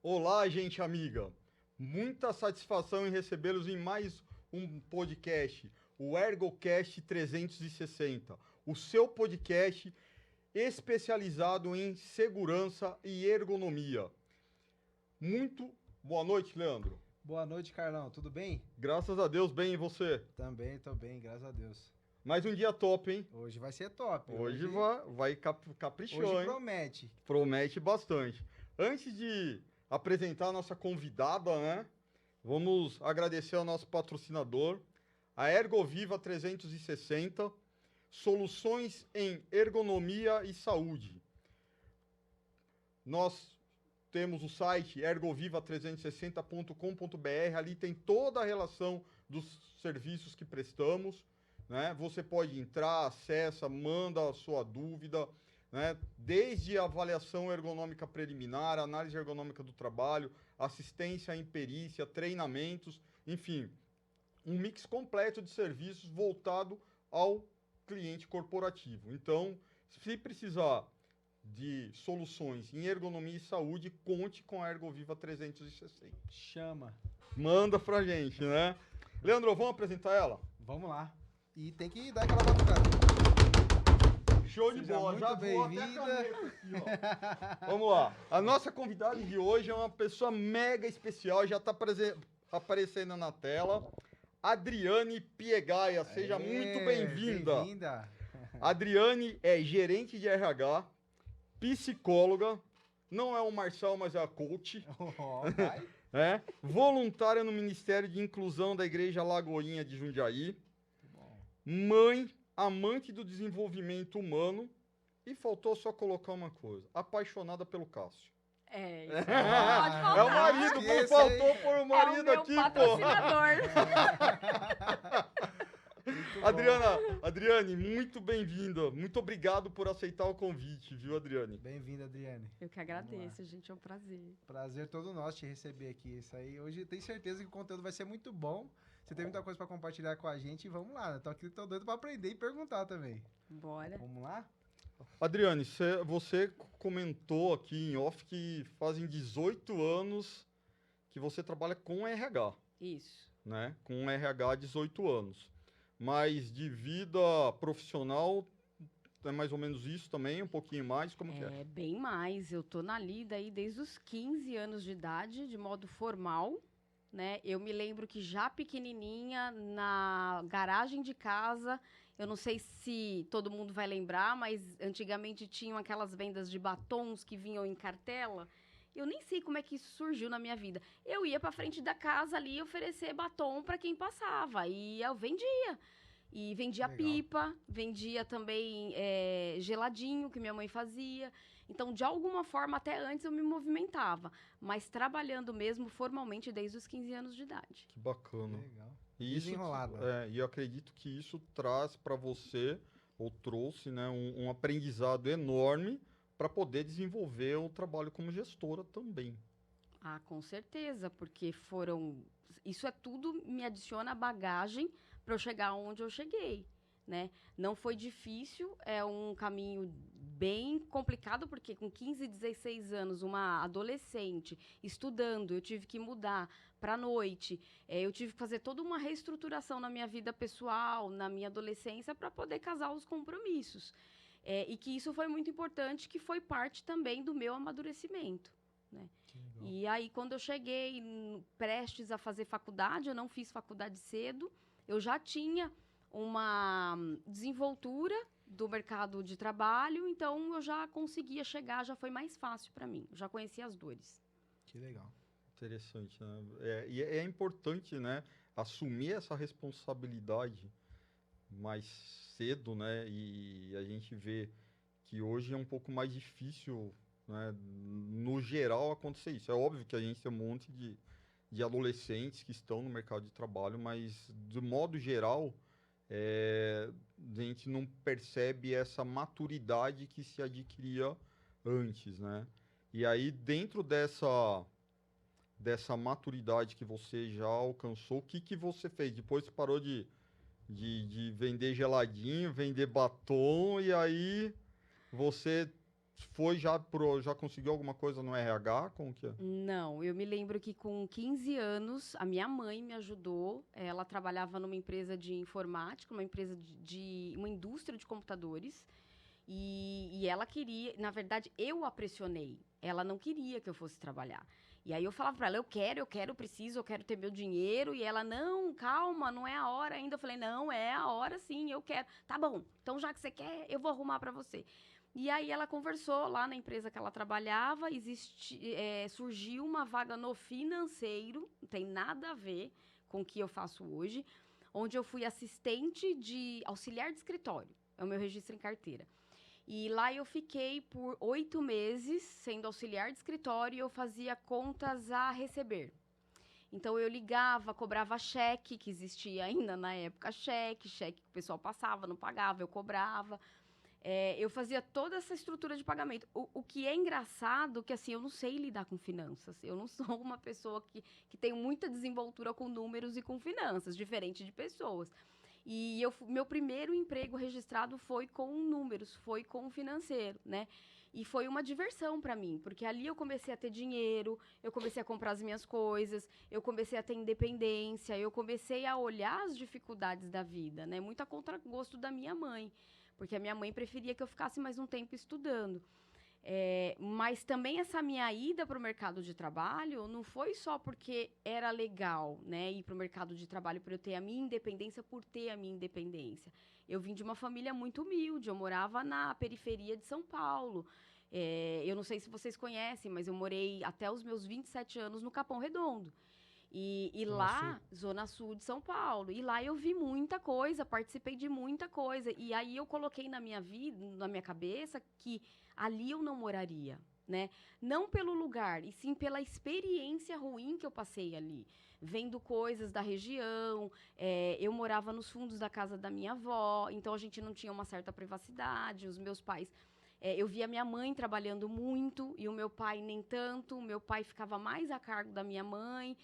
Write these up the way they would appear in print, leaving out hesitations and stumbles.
Olá, gente amiga. Muita satisfação em recebê-los em mais um podcast, o ErgoCast 360, o seu podcast especializado em segurança e ergonomia. Muito boa noite, Leandro. Boa noite, Carlão. Tudo bem? Graças a Deus, bem, e você? Também, tô bem, graças a Deus. Mais um dia top, hein? Hoje vai ser top. Hoje caprichou, Hoje hein? promete. Promete bastante. Antes de apresentar a nossa convidada, né? Vamos agradecer ao nosso patrocinador, a Ergoviva 360, soluções em ergonomia e saúde. Nós temos o site ergoviva360.com.br, ali tem toda a relação dos serviços que prestamos, né? Você pode entrar, acessa, manda a sua dúvida, né? Desde a avaliação ergonômica preliminar, análise ergonômica do trabalho, assistência em perícia, treinamentos, enfim, um mix completo de serviços voltado ao cliente corporativo. Então, se precisar de soluções em ergonomia e saúde, conte com a Ergoviva 360. Chama. Manda pra gente, né? Leandro, vamos apresentar ela? Vamos lá. E tem que dar aquela batucada. Show de Seja bola, muito já vou até a bem-vinda. caneta aqui, ó. Vamos lá. A nossa convidada de hoje é uma pessoa mega especial, já está aparecendo na tela. Adriane Piegaia, seja muito bem-vinda. Bem-vinda. Adriane é gerente de RH, psicóloga, não é o Marçal, mas é a coach, Vai. voluntária no Ministério de Inclusão da Igreja Lagoinha de Jundiaí, Bom. mãe, amante do desenvolvimento humano e faltou só colocar uma coisa, apaixonada pelo Cássio. É, isso não pode faltar. É o marido, Esse pô, aí. faltou por o marido é o meu aqui, patrocinador. Muito pô. bom. Adriane, muito bem-vinda. Muito obrigado por aceitar o convite, viu, Adriane? Bem-vinda, Adriane. Eu que agradeço, gente, é um prazer. Prazer todo nosso te receber aqui. Isso aí, hoje tenho certeza que o conteúdo vai ser muito bom. Você tem muita coisa pra compartilhar com a gente e vamos lá. Tô aqui, tô doido pra aprender e perguntar também. Bora. Vamos lá? Adriane, você comentou aqui em off que fazem 18 anos que você trabalha com RH, Isso. né? Com RH há 18 anos. Mas de vida profissional é mais ou menos isso também, um pouquinho mais, como que é? É bem mais. Eu tô na lida aí desde os 15 anos de idade, de modo formal, né? Eu me lembro que já pequenininha, na garagem de casa, eu não sei se todo mundo vai lembrar, mas antigamente tinham aquelas vendas de batons que vinham em cartela. Eu nem sei como é que isso surgiu na minha vida. Eu ia pra frente da casa ali oferecer batom pra quem passava e eu vendia. E vendia Legal. pipa, vendia também geladinho que minha mãe fazia. Então, de alguma forma, até antes eu me movimentava, mas trabalhando mesmo formalmente desde os 15 anos de idade. Que bacana. Legal. E isso, Desenrolada. e eu acredito que isso traz para você, ou trouxe, né, um aprendizado enorme para poder desenvolver o trabalho como gestora também. Ah, com certeza, porque isso é tudo me adiciona bagagem para eu chegar onde eu cheguei, né? Não foi difícil, é um caminho bem complicado, porque com 15, 16 anos, uma adolescente estudando, eu tive que mudar para a noite, eu tive que fazer toda uma reestruturação na minha vida pessoal, na minha adolescência, para poder casar os compromissos. E que isso foi muito importante, que foi parte também do meu amadurecimento, né? Que legal. E aí, quando eu cheguei prestes a fazer faculdade, eu não fiz faculdade cedo, eu já tinha uma desenvoltura do mercado de trabalho, então eu já conseguia chegar, já foi mais fácil para mim, eu já conhecia as dores. Que legal. Interessante, né? E é importante, né, assumir essa responsabilidade mais cedo, né? E a gente vê que hoje é um pouco mais difícil, né, no geral acontecer isso. É óbvio que a gente tem um monte de adolescentes que estão no mercado de trabalho, mas de modo geral a gente não percebe essa maturidade que se adquiria antes, né? E aí dentro dessa maturidade que você já alcançou, o que você fez? Depois você parou de vender geladinho, vender batom, e aí você já conseguiu alguma coisa no RH? Como que é? Não, eu me lembro que com 15 anos, a minha mãe me ajudou. Ela trabalhava numa empresa de informática, uma empresa uma indústria de computadores. E ela queria, na verdade, eu a pressionei. Ela não queria que eu fosse trabalhar. E aí eu falava pra ela, eu quero, preciso, eu quero ter meu dinheiro. E ela, não, calma, não é a hora ainda. Eu falei, não, é a hora sim, eu quero. Tá bom, então já que você quer, eu vou arrumar pra você. E aí ela conversou lá na empresa que ela trabalhava, surgiu uma vaga no financeiro, não tem nada a ver com o que eu faço hoje, onde eu fui assistente de auxiliar de escritório, é o meu registro em carteira. E lá eu fiquei por 8 meses sendo auxiliar de escritório e eu fazia contas a receber. Então eu ligava, cobrava cheque, que existia ainda na época cheque que o pessoal passava, não pagava, eu cobrava. Eu fazia toda essa estrutura de pagamento. O que é engraçado, que assim, eu não sei lidar com finanças. Eu não sou uma pessoa que tem muita desenvoltura com números e com finanças, diferente de pessoas. E meu primeiro emprego registrado foi com números, foi com financeiro, né? E foi uma diversão para mim, porque ali eu comecei a ter dinheiro, eu comecei a comprar as minhas coisas, eu comecei a ter independência, eu comecei a olhar as dificuldades da vida, né? Muito a contragosto da minha mãe, porque a minha mãe preferia que eu ficasse mais um tempo estudando. Mas também essa minha ida para o mercado de trabalho não foi só porque era legal, né, ir para o mercado de trabalho para eu ter a minha independência por ter a minha independência. Eu vim de uma família muito humilde, eu morava na periferia de São Paulo. Eu não sei se vocês conhecem, mas eu morei até os meus 27 anos no Capão Redondo. E lá, Zona Sul de São Paulo. E lá eu vi muita coisa, participei de muita coisa. E aí eu coloquei na minha vida, na minha cabeça, que ali eu não moraria, né? Não pelo lugar, e sim pela experiência ruim que eu passei ali. Vendo coisas da região, eu morava nos fundos da casa da minha avó, então a gente não tinha uma certa privacidade, os meus pais... eu via minha mãe trabalhando muito e o meu pai nem tanto, o meu pai ficava mais a cargo da minha mãe.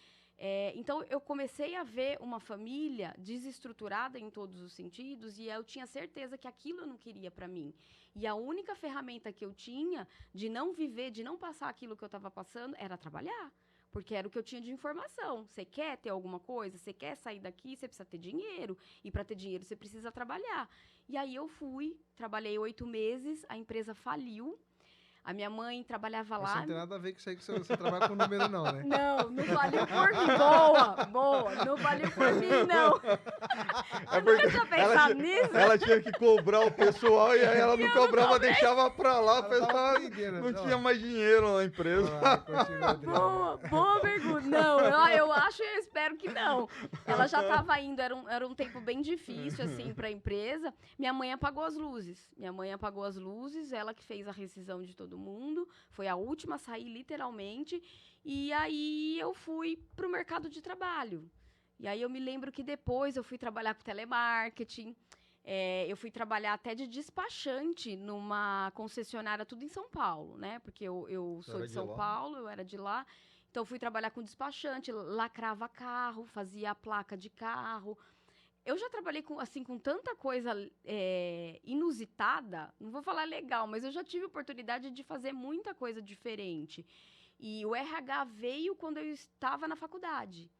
Então, eu comecei a ver uma família desestruturada em todos os sentidos e eu tinha certeza que aquilo eu não queria para mim. E a única ferramenta que eu tinha de não viver, de não passar aquilo que eu estava passando, era trabalhar. Porque era o que eu tinha de informação. Você quer ter alguma coisa? Você quer sair daqui? Você precisa ter dinheiro. E para ter dinheiro, você precisa trabalhar. E aí eu fui, trabalhei 8 meses, a empresa faliu. A minha mãe trabalhava lá. Mas não tem nada a ver com isso aí que você trabalha com número, não, né? Não valeu por mim. Boa. Não valeu por mim, não. Eu nunca tinha pensado nisso. Ela tinha que cobrar o pessoal e aí ela não cobrava, deixava pra lá. O pessoal não tinha mais dinheiro na empresa. Boa pergunta. Não, eu acho e eu espero que não. Ela já estava indo, era um tempo bem difícil, assim, para a empresa. Minha mãe apagou as luzes. Ela que fez a rescisão de todo mundo, foi a última a sair, literalmente, e aí eu fui pro mercado de trabalho. E aí eu me lembro que depois eu fui trabalhar com telemarketing, eu fui trabalhar até de despachante numa concessionária, tudo em São Paulo, né? Porque eu sou de São Paulo, eu era de lá, então fui trabalhar com despachante, lacrava carro, fazia a placa de carro. Eu já trabalhei com tanta coisa inusitada, não vou falar legal, mas eu já tive oportunidade de fazer muita coisa diferente. E o RH veio quando eu estava na faculdade.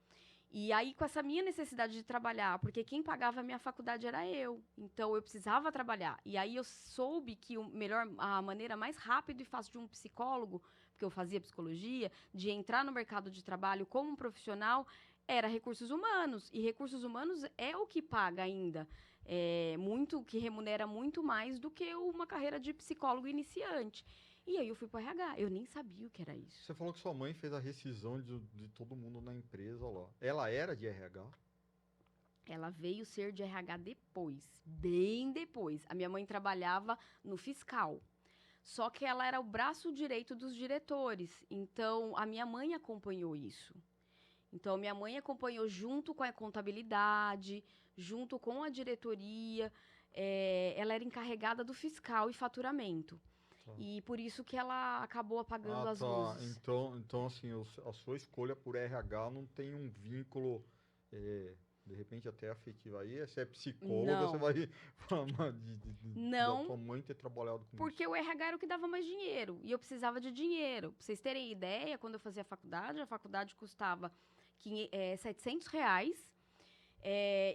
E aí, com essa minha necessidade de trabalhar, porque quem pagava a minha faculdade era eu. Então, eu precisava trabalhar. E aí, eu soube que a maneira mais rápida e fácil de um psicólogo, porque eu fazia psicologia, de entrar no mercado de trabalho como um profissional, era recursos humanos. E recursos humanos é o que paga ainda. Que remunera muito mais do que uma carreira de psicólogo iniciante. E aí eu fui para o RH. Eu nem sabia o que era isso. Você falou que sua mãe fez a rescisão de todo mundo na empresa lá. Ela era de RH? Ela veio ser de RH depois, bem depois. A minha mãe trabalhava no fiscal. Só que ela era o braço direito dos diretores. Então, a minha mãe acompanhou isso. Então, minha mãe acompanhou junto com a contabilidade, junto com a diretoria. Ela era encarregada do fiscal e faturamento. Tá. E por isso que ela acabou apagando as luzes. Então assim, a sua escolha por RH não tem um vínculo De repente até afetiva. Aí, se é psicóloga, Não. você vai falar Não. da tua mãe ter trabalhado com Porque isso. o RH era o que dava mais dinheiro. E eu precisava de dinheiro. Pra vocês terem ideia, quando eu fazia a faculdade custava R$ 700.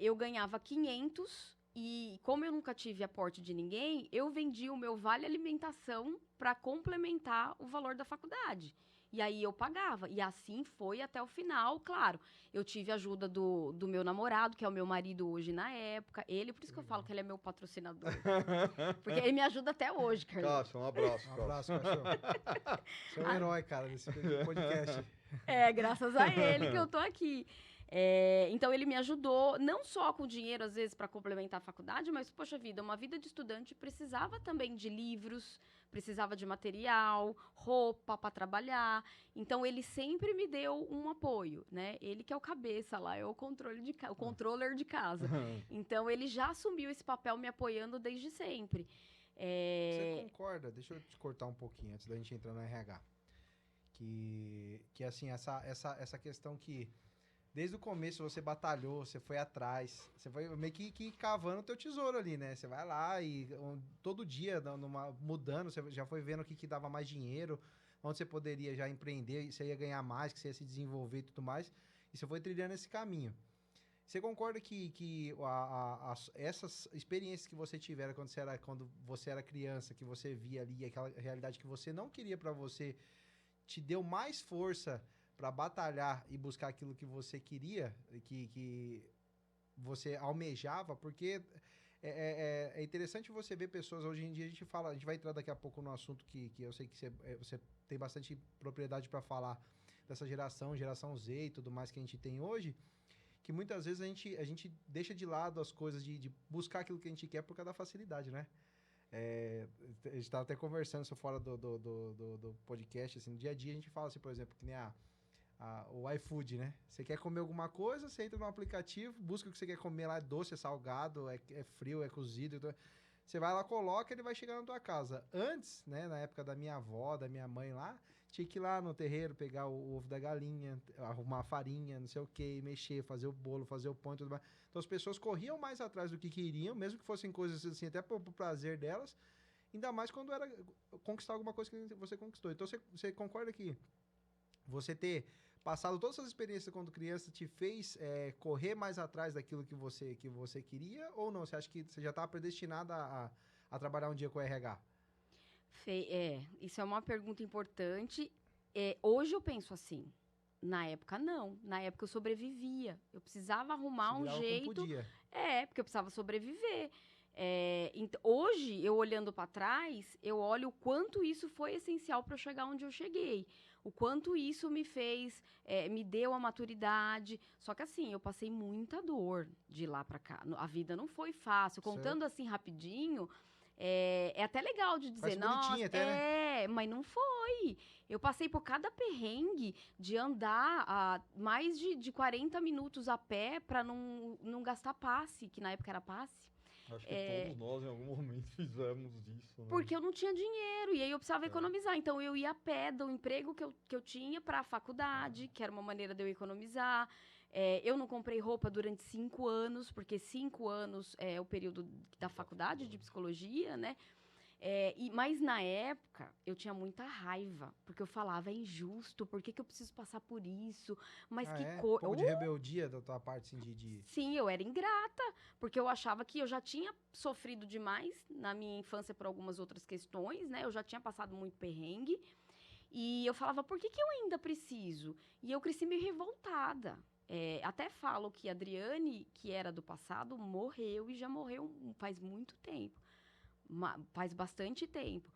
Eu ganhava 500. E como eu nunca tive aporte de ninguém, eu vendia o meu vale alimentação para complementar o valor da faculdade. E aí eu pagava. E assim foi até o final, claro. Eu tive ajuda do meu namorado, que é o meu marido hoje na época. Ele, por isso que eu falo que ele é meu patrocinador. Porque ele me ajuda até hoje, Carlinhos. Cássio, um abraço. Um abraço, cachorro. Você é um herói, cara, desse podcast. Graças a ele que eu tô aqui. Então ele me ajudou, não só com dinheiro, às vezes, para complementar a faculdade, mas, poxa vida, uma vida de estudante precisava também de livros, precisava de material, roupa para trabalhar. Então ele sempre me deu um apoio, né? Ele que é o cabeça lá, é o controller de casa. Então ele já assumiu esse papel me apoiando desde sempre. Você concorda? Deixa eu te cortar um pouquinho antes da gente entrar no RH. Que assim, essa questão que desde o começo você batalhou, você foi atrás, você foi meio que cavando o teu tesouro ali, né? Você vai lá e todo dia mudando, você já foi vendo o que dava mais dinheiro, onde você poderia já empreender, você ia ganhar mais, que você ia se desenvolver e tudo mais, e você foi trilhando esse caminho. Você concorda que essas experiências que você tiveram quando você era criança, que você via ali, aquela realidade que você não queria pra você, te deu mais força para batalhar e buscar aquilo que você queria, que você almejava, porque é interessante você ver pessoas, hoje em dia a gente vai entrar daqui a pouco no assunto que eu sei que você tem bastante propriedade para falar dessa geração Z e tudo mais que a gente tem hoje, que muitas vezes a gente deixa de lado as coisas de buscar aquilo que a gente quer por causa da facilidade, né? A gente estava até conversando isso fora do podcast, assim, no dia a dia a gente fala assim, por exemplo, que nem o iFood, né? Você quer comer alguma coisa, você entra no aplicativo, busca o que você quer comer lá, é doce, é salgado, é frio, é cozido. Então, você vai lá, coloca, ele vai chegar na tua casa. Antes, né, na época da minha avó, da minha mãe lá, tinha que ir lá no terreiro, pegar o ovo da galinha, arrumar a farinha, não sei o que, mexer, fazer o bolo, fazer o pão e tudo mais. Então as pessoas corriam mais atrás do que queriam, mesmo que fossem coisas assim, até pro prazer delas, ainda mais quando era conquistar alguma coisa que você conquistou. Então você concorda que você ter passado todas essas experiências quando criança te fez correr mais atrás daquilo que você queria, ou não? Você acha que você já estava predestinada a trabalhar um dia com RH? Isso é uma pergunta importante. Hoje eu penso assim. Na época, não. Na época eu sobrevivia. Eu precisava arrumar um jeito. Podia. Porque eu precisava sobreviver. Hoje, eu olhando para trás, eu olho o quanto isso foi essencial para eu chegar onde eu cheguei. O quanto isso me fez, me deu a maturidade. Só que assim, eu passei muita dor de lá para cá. A vida não foi fácil. Contando assim rapidinho, é até legal de dizer, nossa, até, né? Mas não foi. Eu passei por cada perrengue de andar mais de 40 minutos a pé para não gastar passe, que na época era passe. Acho que todos nós, em algum momento, fizemos isso. Né? Porque eu não tinha dinheiro, e aí eu precisava economizar. Então, eu ia a pé do emprego que eu tinha para a faculdade, que era uma maneira de eu economizar. Eu não comprei roupa durante 5 anos, porque 5 anos é o período da faculdade de psicologia, né? Mas na época, eu tinha muita raiva, porque eu falava, é injusto, por que eu preciso passar por isso? Mas que coisa... Um pouco de rebeldia da tua parte, assim, Sim, eu era ingrata, porque eu achava que eu já tinha sofrido demais na minha infância por algumas outras questões, né? Eu já tinha passado muito perrengue, e eu falava, por que eu ainda preciso? E eu cresci meio revoltada. Até falo que a Adriane, que era do passado, morreu, e já morreu faz muito tempo. Faz bastante tempo.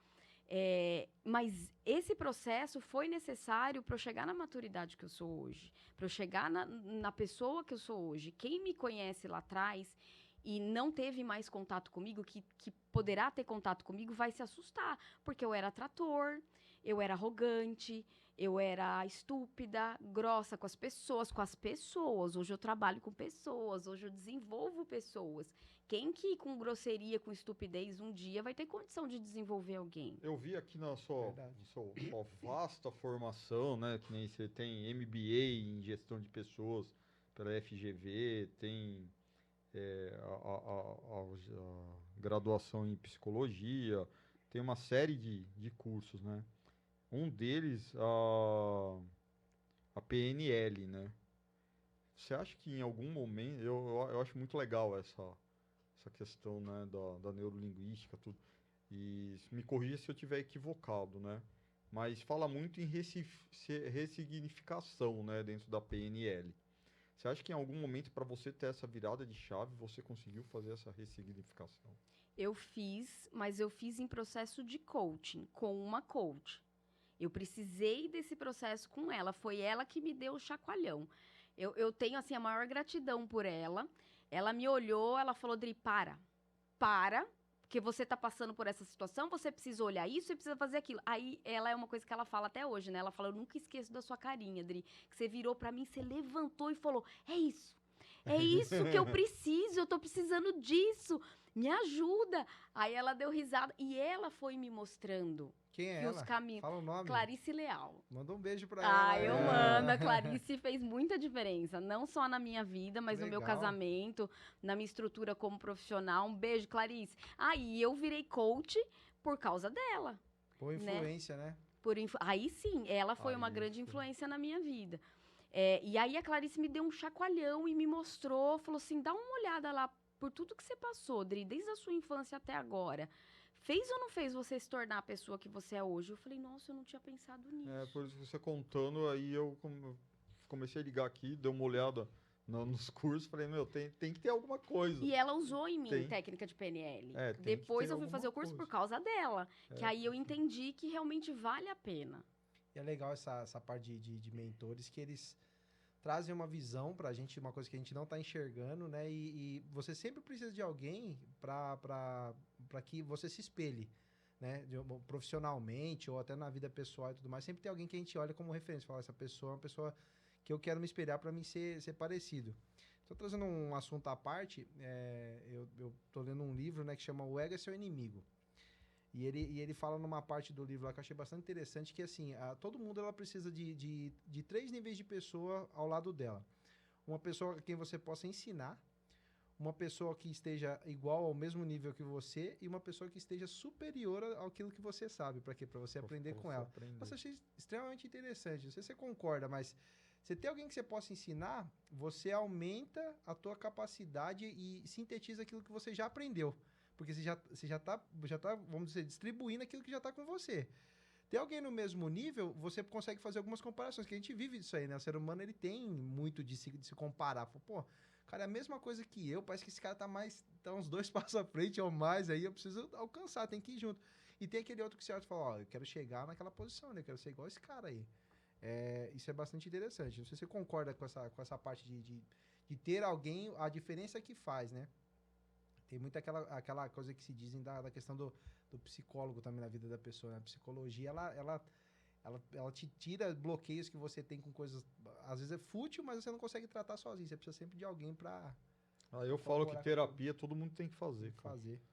Mas esse processo foi necessário para eu chegar na maturidade que eu sou hoje, para eu chegar na pessoa que eu sou hoje. Quem me conhece lá atrás e não teve mais contato comigo, que poderá ter contato comigo, vai se assustar, porque eu era trator, eu era arrogante, eu era estúpida, grossa com as pessoas. Hoje eu trabalho com pessoas, hoje eu desenvolvo pessoas. Quem que com grosseria, com estupidez, um dia vai ter condição de desenvolver alguém? Eu vi aqui na sua vasta formação, né? Que nem você tem MBA em gestão de pessoas, pela FGV, tem a graduação em psicologia, tem uma série de cursos, né? Um deles, a PNL, né? Você acha que em algum momento, eu acho muito legal essa questão, né, da neurolinguística, tudo, e me corrija se eu estiver equivocado, né? Mas fala muito em ressignificação, né, dentro da PNL. Você acha que em algum momento, para você ter essa virada de chave, você conseguiu fazer essa ressignificação? Eu fiz, mas eu fiz em processo de coaching, com uma coach. Eu precisei desse processo com ela, foi ela que me deu o chacoalhão. Eu tenho, assim, a maior gratidão por ela. Ela me olhou, ela falou, Dri, para, porque você tá passando por essa situação, você precisa olhar isso, você precisa fazer aquilo. Aí, ela é uma coisa que ela fala até hoje, né? Ela fala, eu nunca esqueço da sua carinha, Dri, que você virou pra mim, você levantou e falou, é isso que eu preciso, eu tô precisando disso, me ajuda. Aí ela deu risada e ela foi me mostrando Quem é que os ela? caminhos... Fala o nome. Clarice Leal. Manda um beijo pra ela. Ah, eu mando. A Clarice fez muita diferença, não só na minha vida, mas no meu Legal. casamento, na minha estrutura como profissional. Um beijo, Clarice. Aí eu virei coach por causa dela. Boa influência, né? Aí sim, ela foi uma Aí grande sim. influência na minha vida. E aí a Clarice me deu um chacoalhão e me mostrou, falou assim, dá uma olhada lá por tudo que você passou, Dri, desde a sua infância até agora. Fez ou não fez você se tornar a pessoa que você é hoje? Eu falei, nossa, eu não tinha pensado nisso. Por isso que você contando, aí eu comecei a ligar aqui, dei uma olhada nos cursos, falei, meu, tem que ter alguma coisa. E ela usou em mim Tem. técnica de PNL. Tem que Depois ter eu fui fazer o alguma curso por coisa. causa dela. Que aí eu entendi que realmente vale a pena. E é legal essa parte de mentores, que eles trazem uma visão pra gente, uma coisa que a gente não tá enxergando, né? E você sempre precisa de alguém pra que você se espelhe, né? Profissionalmente ou até na vida pessoal e tudo mais. Sempre tem alguém que a gente olha como referência. Fala, essa pessoa é uma pessoa que eu quero me espelhar pra mim ser parecido. Tô trazendo um assunto à parte. Eu tô lendo um livro, né, que chama O Ego é Seu Inimigo. E ele fala numa parte do livro lá que eu achei bastante interessante, que assim, todo mundo ela precisa de 3 níveis de pessoa ao lado dela. Uma pessoa a quem você possa ensinar, uma pessoa que esteja igual ao mesmo nível que você e uma pessoa que esteja superior àquilo que você sabe. Para quê? Para você aprender com ela. Nossa, eu achei extremamente interessante. Não sei se você concorda, mas você tem alguém que você possa ensinar, você aumenta a tua capacidade e sintetiza aquilo que você já aprendeu. Porque você já tá, vamos dizer, distribuindo aquilo que já tá com você. Tem alguém no mesmo nível, você consegue fazer algumas comparações, que a gente vive disso aí, né? O ser humano, ele tem muito de se comparar. Pô, cara, é a mesma coisa que eu, parece que esse cara tá uns 2 passos à frente ou mais, aí eu preciso alcançar, tem que ir junto. E tem aquele outro que você olha e fala, ó, eu quero chegar naquela posição, né? Eu quero ser igual esse cara aí. Isso é bastante interessante. Não sei se você concorda com essa parte de ter alguém, a diferença que faz, né? Tem muito aquela coisa que se dizem da questão do psicólogo também na vida da pessoa, né? A psicologia, ela te tira bloqueios que você tem com coisas, às vezes é fútil, mas você não consegue tratar sozinho. Você precisa sempre de alguém pra... Eu falo que terapia todo mundo tem que fazer.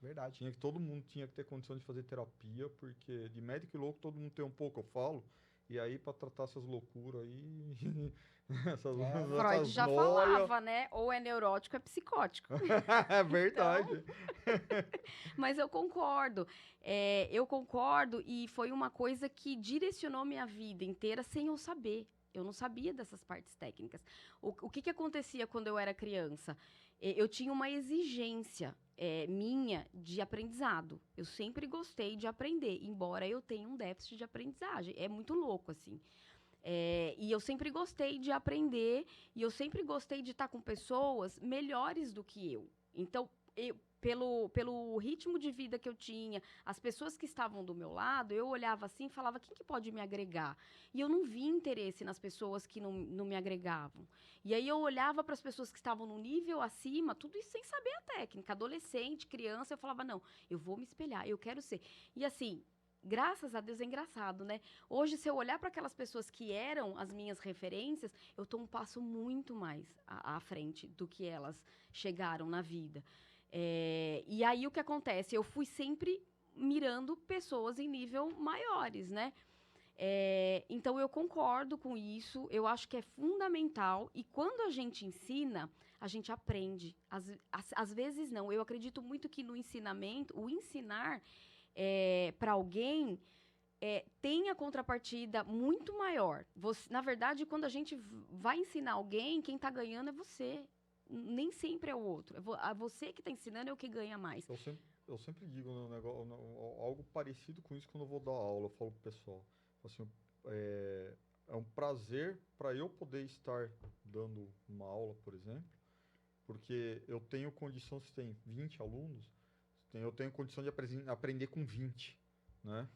Verdade. Todo mundo tinha que ter condição de fazer terapia, porque de médico e louco todo mundo tem um pouco, eu falo. E aí, pra tratar essas loucuras aí... Freud já falava, né? Ou é neurótico, é psicótico. É verdade. Então... Mas eu concordo. Eu concordo e foi uma coisa que direcionou minha vida inteira sem eu saber. Eu não sabia dessas partes técnicas. O que acontecia quando eu era criança? Eu tinha uma exigência minha de aprendizado. Eu sempre gostei de aprender, embora eu tenha um déficit de aprendizagem. É muito louco, assim. E eu sempre gostei de aprender e eu sempre gostei de estar com pessoas melhores do que eu. Então, pelo ritmo de vida que eu tinha, as pessoas que estavam do meu lado, eu olhava assim e falava, quem que pode me agregar? E eu não via interesse nas pessoas que não me agregavam. E aí eu olhava para as pessoas que estavam no nível acima, tudo isso sem saber a técnica. Adolescente, criança, eu falava, não, eu vou me espelhar, eu quero ser. E assim... Graças a Deus é engraçado, né? Hoje, se eu olhar para aquelas pessoas que eram as minhas referências, eu tô um passo muito mais à frente do que elas chegaram na vida. E aí, o que acontece? Eu fui sempre mirando pessoas em nível maiores, né? Então, eu concordo com isso, eu acho que é fundamental, e quando a gente ensina, a gente aprende. Às vezes, não. Eu acredito muito que no ensinamento, o ensinar para alguém tem a contrapartida muito maior. Na verdade, quando a gente vai ensinar alguém, quem está ganhando é você. Nem sempre é o outro. Você que está ensinando é o que ganha mais. Eu sempre digo no negócio, algo parecido com isso quando eu vou dar aula. Eu falo pro pessoal, assim, é um prazer para eu poder estar dando uma aula, por exemplo, porque eu tenho condição, se tem 20 alunos, eu tenho condição de aprender com 20, né?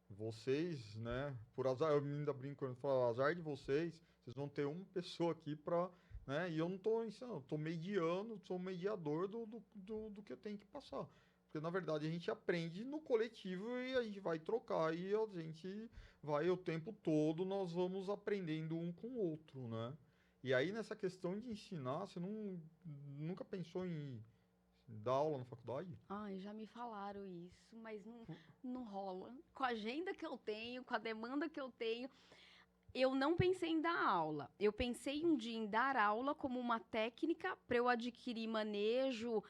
Vocês, né, por azar, eu ainda brinco quando eu falo, azar de vocês vão ter uma pessoa aqui para, né, e eu não estou ensinando, estou mediando, sou mediador do que eu tenho que passar. Porque, na verdade, a gente aprende no coletivo e a gente vai trocar e a gente vai o tempo todo, nós vamos aprendendo um com o outro, né? E aí, nessa questão de ensinar, você nunca pensou em dar aula na faculdade? Ai, já me falaram isso, mas não rola. Com a agenda que eu tenho, com a demanda que eu tenho, eu não pensei em dar aula. Eu pensei um dia em dar aula como uma técnica para eu adquirir manejo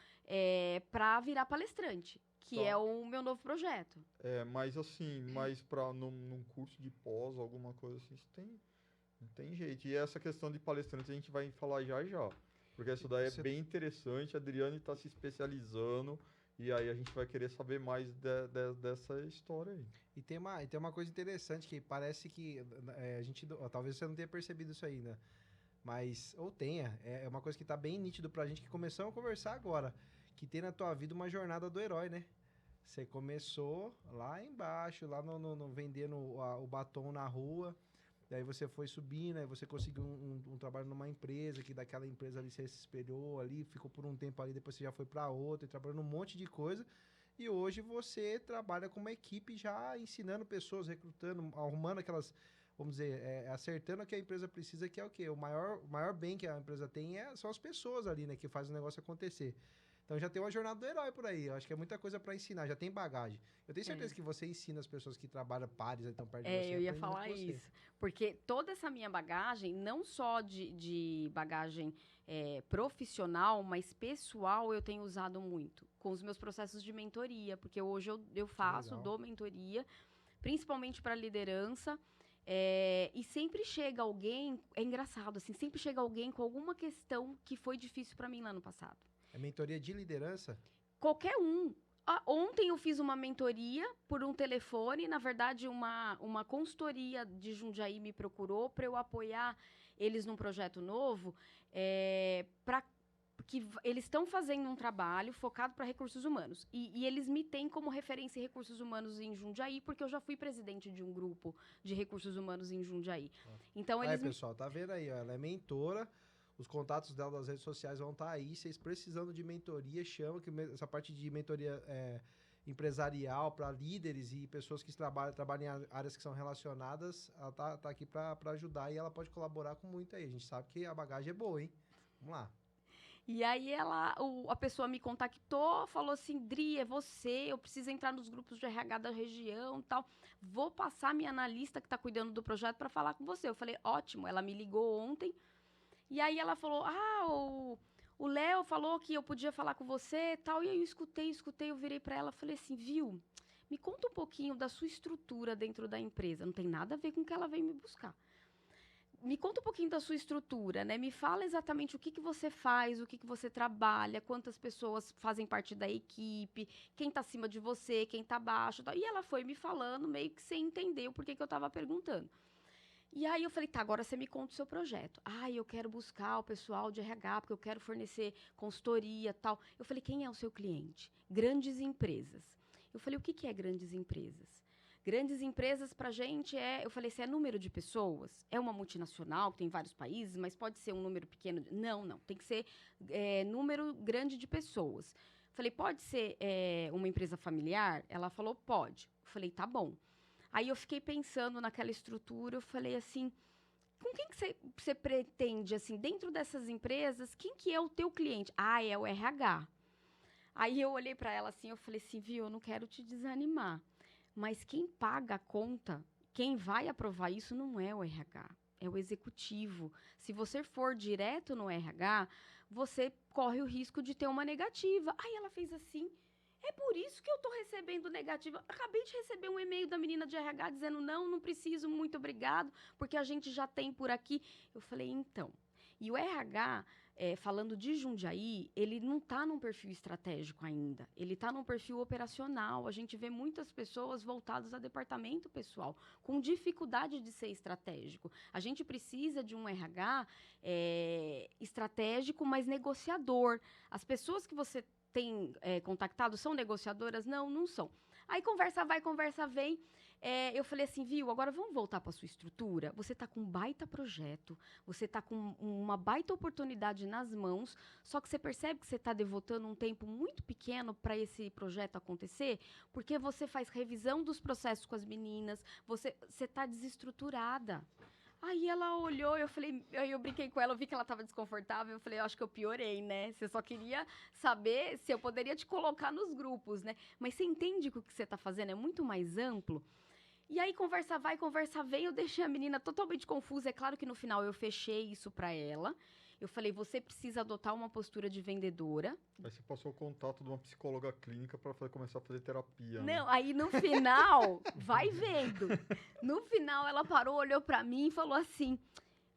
para virar palestrante, que é o meu novo projeto. Mas assim, num curso de pós, alguma coisa assim, não tem jeito. E essa questão de palestrante a gente vai falar já já. Porque isso daí é bem interessante, a Adriane está se especializando e aí a gente vai querer saber mais dessa história aí. E tem uma coisa interessante que parece que a gente, talvez você não tenha percebido isso ainda, mas, ou tenha, é uma coisa que está bem nítido pra gente que começamos a conversar agora, que tem na tua vida uma jornada do herói, né? Você começou lá embaixo, lá no vendendo o batom na rua. Daí você foi subindo, aí você conseguiu um trabalho numa empresa, que daquela empresa ali você se espelhou ali, ficou por um tempo ali, depois você já foi para outra, e trabalhou num monte de coisa. E hoje você trabalha com uma equipe já ensinando pessoas, recrutando, arrumando aquelas, vamos dizer, acertando o que a empresa precisa, que é o quê? O maior bem que a empresa tem são as pessoas ali, né, que fazem o negócio acontecer. Então já tem uma jornada do herói por aí. Eu acho que é muita coisa para ensinar, já tem bagagem. Eu tenho certeza que você ensina as pessoas que trabalham pares, então perto de você. Eu ia falar isso. Porque toda essa minha bagagem, não só de bagagem profissional, mas pessoal, eu tenho usado muito. Com os meus processos de mentoria. Porque hoje eu dou mentoria, principalmente para liderança. E sempre chega alguém, é engraçado, assim, sempre chega alguém com alguma questão que foi difícil para mim lá no passado. É mentoria de liderança? Qualquer um. Ontem eu fiz uma mentoria por um telefone. Na verdade, uma consultoria de Jundiaí me procurou para eu apoiar eles num projeto novo, que eles estão fazendo um trabalho focado para recursos humanos. E eles me têm como referência em recursos humanos em Jundiaí, porque eu já fui presidente de um grupo de recursos humanos em Jundiaí. Então, pessoal, tá vendo aí? Ó, ela é mentora. Os contatos dela das redes sociais vão estar aí. Vocês precisando de mentoria, chama, que essa parte de mentoria empresarial para líderes e pessoas que trabalham em áreas que são relacionadas, ela tá aqui para ajudar e ela pode colaborar com muito aí. A gente sabe que a bagagem é boa, hein? Vamos lá. E aí a pessoa me contactou, falou assim, Dri, é você, eu preciso entrar nos grupos de RH da região e tal. Vou passar minha analista que está cuidando do projeto para falar com você. Eu falei, ótimo. Ela me ligou ontem. E aí ela falou, o Léo falou que eu podia falar com você e tal. E aí eu escutei, eu virei para ela e falei assim, viu, me conta um pouquinho da sua estrutura dentro da empresa. Não tem nada a ver com o que ela veio me buscar. Me conta um pouquinho da sua estrutura, né? Me fala exatamente o que você faz, o que você trabalha, quantas pessoas fazem parte da equipe, quem tá acima de você, quem tá abaixo. Tal. E ela foi me falando meio que sem entender o porquê que eu tava perguntando. E aí eu falei, tá, agora você me conta o seu projeto. Eu quero buscar o pessoal de RH, porque eu quero fornecer consultoria e tal. Eu falei, quem é o seu cliente? Grandes empresas. Eu falei, o que é grandes empresas? Grandes empresas pra gente eu falei, se é número de pessoas, é uma multinacional que tem vários países, mas pode ser um número pequeno. Não, tem que ser número grande de pessoas. Falei, pode ser uma empresa familiar? Ela falou, pode. Eu falei, tá bom. Aí eu fiquei pensando naquela estrutura, eu falei assim, com quem que você pretende, assim, dentro dessas empresas, quem que é o teu cliente? É o RH. Aí eu olhei para ela assim, eu falei assim, viu, eu não quero te desanimar, mas quem paga a conta quem vai aprovar isso não é o RH, é o executivo. Se você for direto no RH, você corre o risco de ter uma negativa. Aí ela fez assim, é por isso que eu estou recebendo negativa. Acabei de receber um e-mail da menina de RH dizendo, não preciso, muito obrigado, porque a gente já tem por aqui. Eu falei, então. E o RH, falando de Jundiaí, ele não está num perfil estratégico ainda. Ele está num perfil operacional. A gente vê muitas pessoas voltadas a departamento pessoal, com dificuldade de ser estratégico. A gente precisa de um RH estratégico, mas negociador. As pessoas que você tem contactado são negociadoras? Não são. Aí conversa vai, conversa vem. Eu falei assim, viu, agora vamos voltar para sua estrutura? Você está com um baita projeto, você está com uma baita oportunidade nas mãos, só que você percebe que você está devotando um tempo muito pequeno para esse projeto acontecer, porque você faz revisão dos processos com as meninas, você está desestruturada. Aí ela olhou, eu brinquei com ela, eu vi que ela estava desconfortável, eu falei, eu acho que eu piorei, né? Você só queria saber se eu poderia te colocar nos grupos, né? Mas você entende que o que você está fazendo é muito mais amplo? E aí, conversa vai, conversa vem, eu deixei a menina totalmente confusa. É claro que no final eu fechei isso para ela. Eu falei, você precisa adotar uma postura de vendedora. Aí você passou o contato de uma psicóloga clínica para começar a fazer terapia. Né? Não, aí no final, vai vendo. No final, ela parou, olhou para mim e falou assim,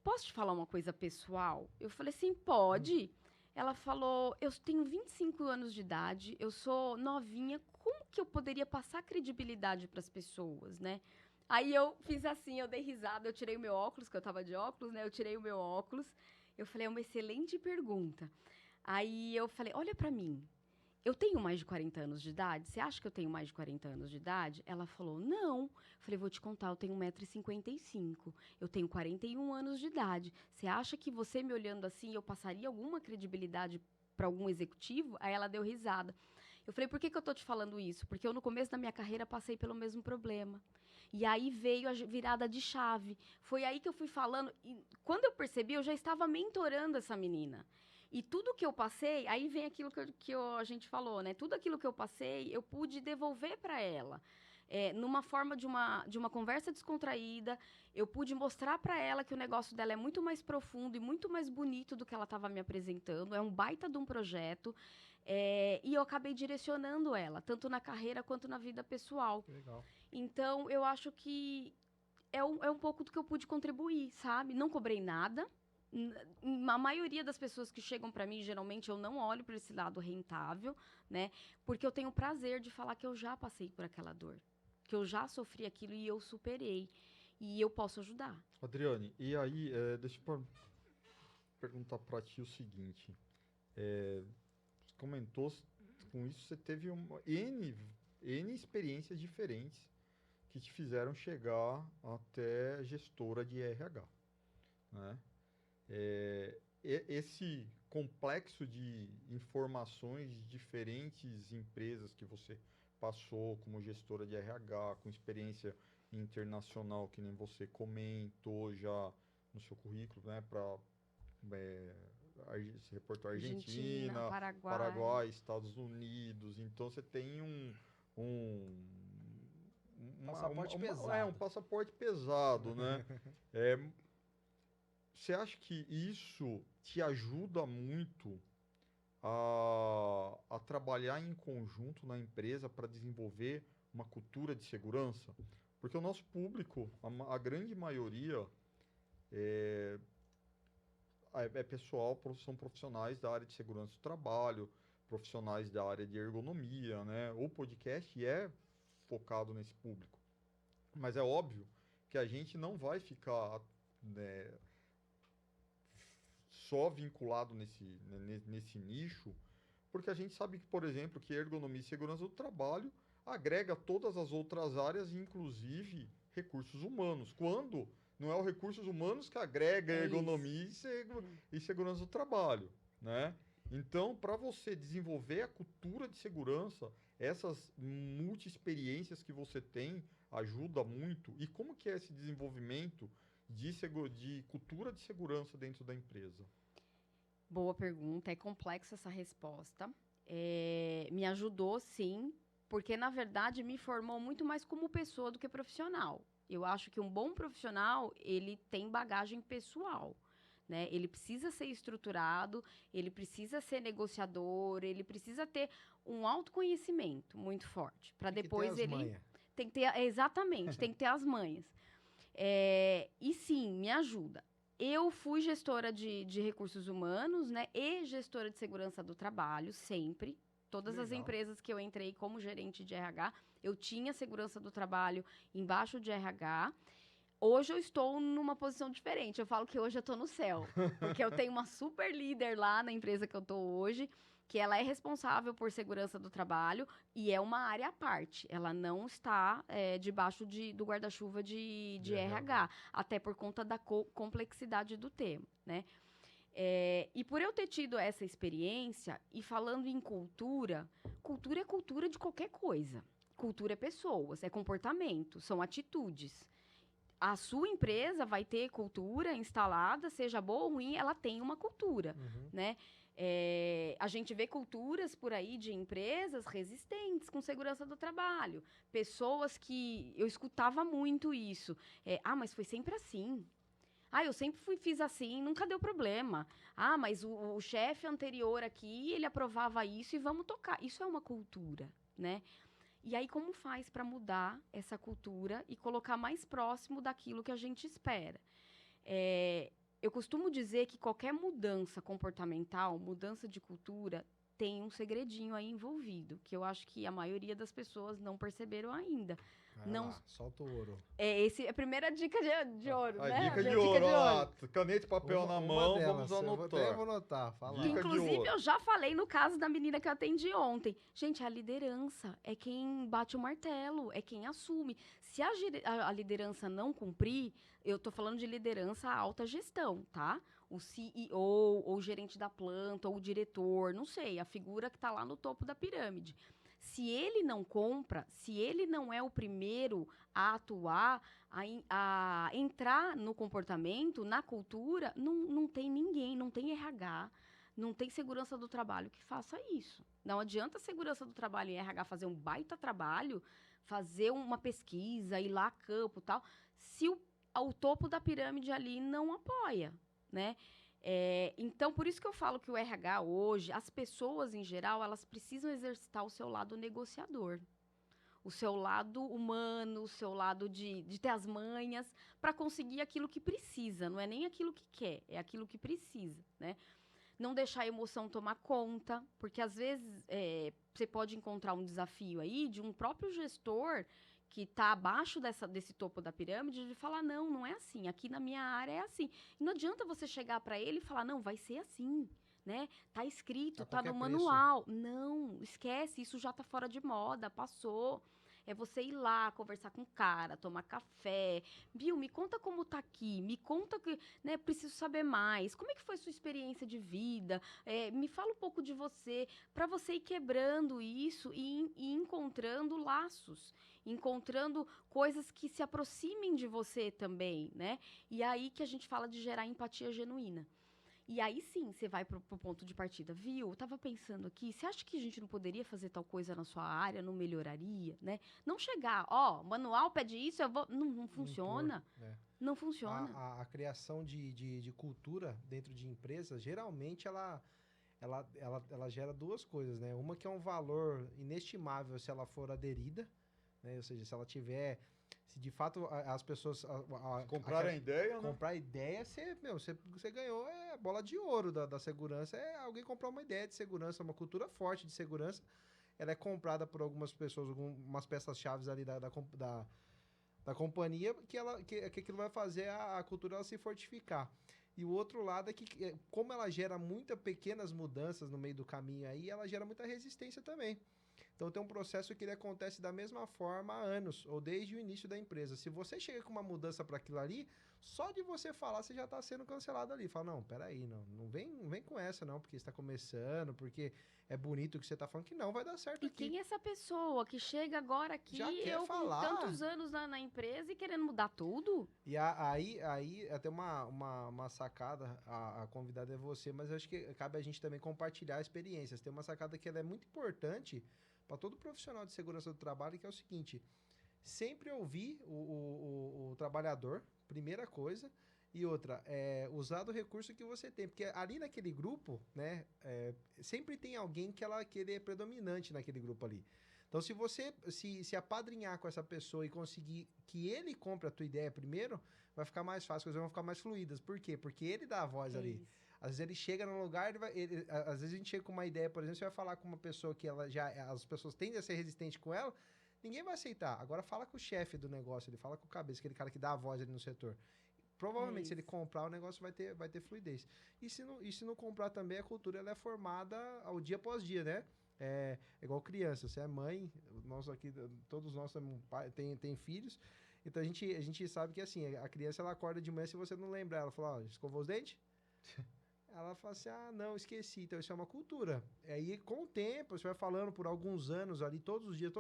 posso te falar uma coisa pessoal? Eu falei assim, pode. Ela falou, eu tenho 25 anos de idade, eu sou novinha, como que eu poderia passar credibilidade para as pessoas, né? Aí eu fiz assim, eu dei risada, eu tirei o meu óculos, que eu tava de óculos, né? Eu tirei o meu óculos. Eu falei, é uma excelente pergunta. Aí eu falei, olha para mim, eu tenho mais de 40 anos de idade? Você acha que eu tenho mais de 40 anos de idade? Ela falou, não. Eu falei, vou te contar, eu tenho 1,55 m. Eu tenho 41 anos de idade. Você acha que você me olhando assim, eu passaria alguma credibilidade para algum executivo? Aí ela deu risada. Eu falei, por que eu tô te falando isso? Porque eu, no começo da minha carreira, passei pelo mesmo problema. E aí veio a virada de chave. Foi aí que eu fui falando. E quando eu percebi, eu já estava mentorando essa menina. E tudo que eu passei, aí vem aquilo que a gente falou, né? Tudo aquilo que eu passei, eu pude devolver para ela. Numa forma de uma conversa descontraída, eu pude mostrar para ela que o negócio dela é muito mais profundo e muito mais bonito do que ela estava me apresentando. É um baita de um projeto. E eu acabei direcionando ela, tanto na carreira quanto na vida pessoal. Legal. Então, eu acho que é um pouco do que eu pude contribuir, sabe? Não cobrei nada. A maioria das pessoas que chegam para mim, geralmente, eu não olho para esse lado rentável, né? Porque eu tenho o prazer de falar que eu já passei por aquela dor. Que eu já sofri aquilo e eu superei. E eu posso ajudar. Adriane, e aí, deixa eu perguntar para ti o seguinte. Você comentou, com isso você teve N experiências diferentes que te fizeram chegar até gestora de RH, né? Esse complexo de informações de diferentes empresas que você passou como gestora de RH, com experiência internacional, que nem você comentou já no seu currículo, né, para você reportou Argentina, Paraguai, Estados Unidos. Então você tem passaporte pesado. Um passaporte pesado, né? Você acha que isso te ajuda muito a trabalhar em conjunto na empresa para desenvolver uma cultura de segurança? Porque o nosso público, a grande maioria, pessoal, são profissionais da área de segurança do trabalho, profissionais da área de ergonomia, né? O podcast é focado nesse público. Mas é óbvio que a gente não vai ficar, né, só vinculado nesse nicho, porque a gente sabe que, por exemplo, que ergonomia e segurança do trabalho agrega todas as outras áreas, inclusive recursos humanos. Quando não é o recursos humanos que agrega ergonomia e segurança do trabalho, né? Então, para você desenvolver a cultura de segurança, essas multi-experiências que você tem ajuda muito. E como que é esse desenvolvimento de cultura de segurança dentro da empresa? Boa pergunta, é complexa essa resposta. Me ajudou, sim, porque, na verdade, me formou muito mais como pessoa do que profissional. Eu acho que um bom profissional, ele tem bagagem pessoal, né? Ele precisa ser estruturado, ele precisa ser negociador, ele precisa ter um autoconhecimento muito forte, para depois ter as ele... manhas. Tem que ter, exatamente, tem que ter as manhas. E sim, me ajuda. Eu fui gestora de recursos humanos, né? E gestora de segurança do trabalho, sempre. Todas as Legal. empresas que eu entrei como gerente de RH, eu tinha segurança do trabalho embaixo de RH. Hoje eu estou numa posição diferente. Eu falo que hoje eu estou no céu. Porque eu tenho uma super líder lá na empresa que eu estou hoje, que ela é responsável por segurança do trabalho e é uma área à parte. Ela não está debaixo do guarda-chuva de RH, até por conta da complexidade do tema, né? E por eu ter tido essa experiência, e falando em cultura, cultura é cultura de qualquer coisa. Cultura é pessoas, é comportamento, são atitudes. A sua empresa vai ter cultura instalada, seja boa ou ruim, ela tem uma cultura, né? A gente vê culturas por aí de empresas resistentes com segurança do trabalho. Pessoas que... Eu escutava muito isso. Mas foi sempre assim. Eu sempre fiz assim, nunca deu problema. Mas o chefe anterior aqui, ele aprovava isso e vamos tocar. Isso é uma cultura, né? E aí, como faz para mudar essa cultura e colocar mais próximo daquilo que a gente espera? Eu costumo dizer que qualquer mudança comportamental, mudança de cultura, tem um segredinho aí envolvido, que eu acho que a maioria das pessoas não perceberam ainda. Não... solta o ouro. Essa é a primeira dica de ouro, A né? dica de Dica ouro, de ouro. caneta e papel na mão, delas, vamos anotar. Eu vou anotar, fala. Que, Dica de inclusive, ouro. eu já falei no caso da menina que eu atendi ontem. Gente, a liderança é quem bate o martelo, é quem assume. Se a liderança não cumprir, eu tô falando de liderança alta gestão, tá? O CEO, ou o gerente da planta, ou o diretor, não sei, a figura que tá lá no topo da pirâmide. Se ele não compra, se ele não é o primeiro a atuar, a entrar no comportamento, na cultura, não tem ninguém, não tem RH, não tem segurança do trabalho que faça isso. Não adianta a segurança do trabalho e RH fazer um baita trabalho, fazer uma pesquisa, ir lá a campo e tal, se o topo da pirâmide ali não apoia, né? Então, por isso que eu falo que o RH hoje, as pessoas em geral, elas precisam exercitar o seu lado negociador. O seu lado humano, o seu lado de ter as manhas, para conseguir aquilo que precisa. Não é nem aquilo que quer, é aquilo que precisa, né? Não deixar a emoção tomar conta, porque às vezes você pode encontrar um desafio aí de um próprio gestor que está abaixo desse topo da pirâmide, de falar, não é assim, aqui na minha área é assim. E não adianta você chegar para ele e falar, não, vai ser assim, né? Tá escrito, tá no manual. Não, esquece, isso já tá fora de moda, passou. É você ir lá, conversar com o cara, tomar café. Bill, me conta como tá aqui, me conta que, né, preciso saber mais. Como é que foi sua experiência de vida? Me fala um pouco de você, para você ir quebrando isso e encontrando laços, encontrando coisas que se aproximem de você também, né? E aí que a gente fala de gerar empatia genuína. E aí sim, você vai pro ponto de partida. Viu? Eu tava pensando aqui, você acha que a gente não poderia fazer tal coisa na sua área, não melhoraria, né? Não chegar, manual pede isso, eu vou... Não funciona. Não funciona. A criação de cultura dentro de empresas, geralmente ela gera duas coisas, né? Uma que é um valor inestimável se ela for aderida, né? Ou seja, se ela tiver... Se de fato as pessoas... Comprarem a ideia, né? Comprar ideia, você ganhou a bola de ouro da segurança. Alguém comprar uma ideia de segurança, uma cultura forte de segurança. Ela é comprada por algumas pessoas, algumas peças-chave ali da companhia, que aquilo vai fazer a cultura ela se fortificar. E o outro lado é que, como ela gera muitas pequenas mudanças no meio do caminho aí, ela gera muita resistência também. Então, tem um processo que ele acontece da mesma forma há anos, ou desde o início da empresa. Se você chega com uma mudança para aquilo ali, só de você falar, você já está sendo cancelado ali. Fala, não, peraí, não vem com essa não, porque está começando, porque é bonito o que você está falando, que não vai dar certo aqui. E quem é essa pessoa que chega agora aqui, já quer falar. Com tantos anos na empresa e querendo mudar tudo? E aí até uma sacada, a convidada é você, mas acho que cabe a gente também compartilhar experiências. Tem uma sacada que ela é muito importante para todo profissional de segurança do trabalho, que é o seguinte: sempre ouvir o trabalhador, primeira coisa. E outra, usar do recurso que você tem. Porque ali naquele grupo, né, sempre tem alguém que ele é predominante naquele grupo ali. Então, se você se apadrinhar com essa pessoa e conseguir que ele compre a tua ideia primeiro, vai ficar mais fácil, as coisas vão ficar mais fluídas. Por quê? Porque ele dá a voz ali. Isso. Às vezes ele chega num lugar, às vezes a gente chega com uma ideia, por exemplo, você vai falar com uma pessoa que as pessoas tendem a ser resistentes com ela, ninguém vai aceitar. Agora fala com o chefe do negócio, ele fala com o cabeça, aquele cara que dá a voz ali no setor. Provavelmente, se ele comprar, o negócio vai ter fluidez. E se não comprar também, a cultura ela é formada ao dia após dia, né? É igual criança. Você é mãe, todos nós tem filhos. Então, a gente sabe que, assim, a criança, ela acorda de manhã, se você não lembrar, ela fala, escovou os dentes? Ela fala assim, não, esqueci. Então, isso é uma cultura. Aí, com o tempo, você vai falando por alguns anos ali, todos os dias,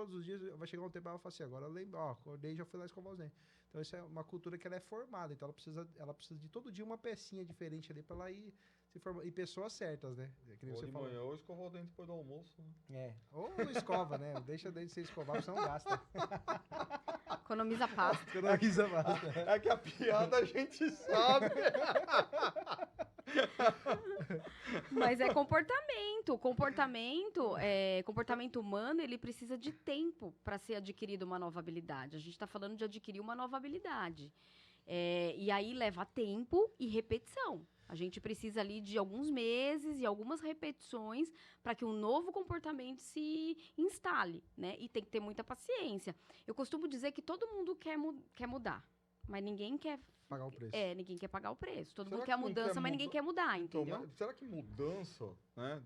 vai chegar um tempo, ela fala assim, agora eu lembro, acordei e já fui lá escovar os dentes. Então, isso é uma cultura que ela é formada. Então, ela precisa de todo dia uma pecinha diferente ali pra ela ir se formando. E pessoas certas, né? Que nem Ou você de falou. manhã ou escovar o dente depois do almoço. Né? Ou não escova, né? Deixa o dente ser escovado, senão gasta. Economiza pasta. Economiza pasta. É que a piada a gente sabe. Mas é comportamento. Comportamento humano, ele precisa de tempo para ser adquirido uma nova habilidade. A gente está falando de adquirir uma nova habilidade. E aí leva tempo e repetição. A gente precisa ali de alguns meses e algumas repetições para que um novo comportamento se instale, né? E tem que ter muita paciência. Eu costumo dizer que todo mundo quer mudar, mas ninguém quer pagar o preço. Ninguém quer pagar o preço. Todo Será mundo que quer não mudança, quer mas ninguém quer mudar, Então, entendeu? mas será que mudança, né?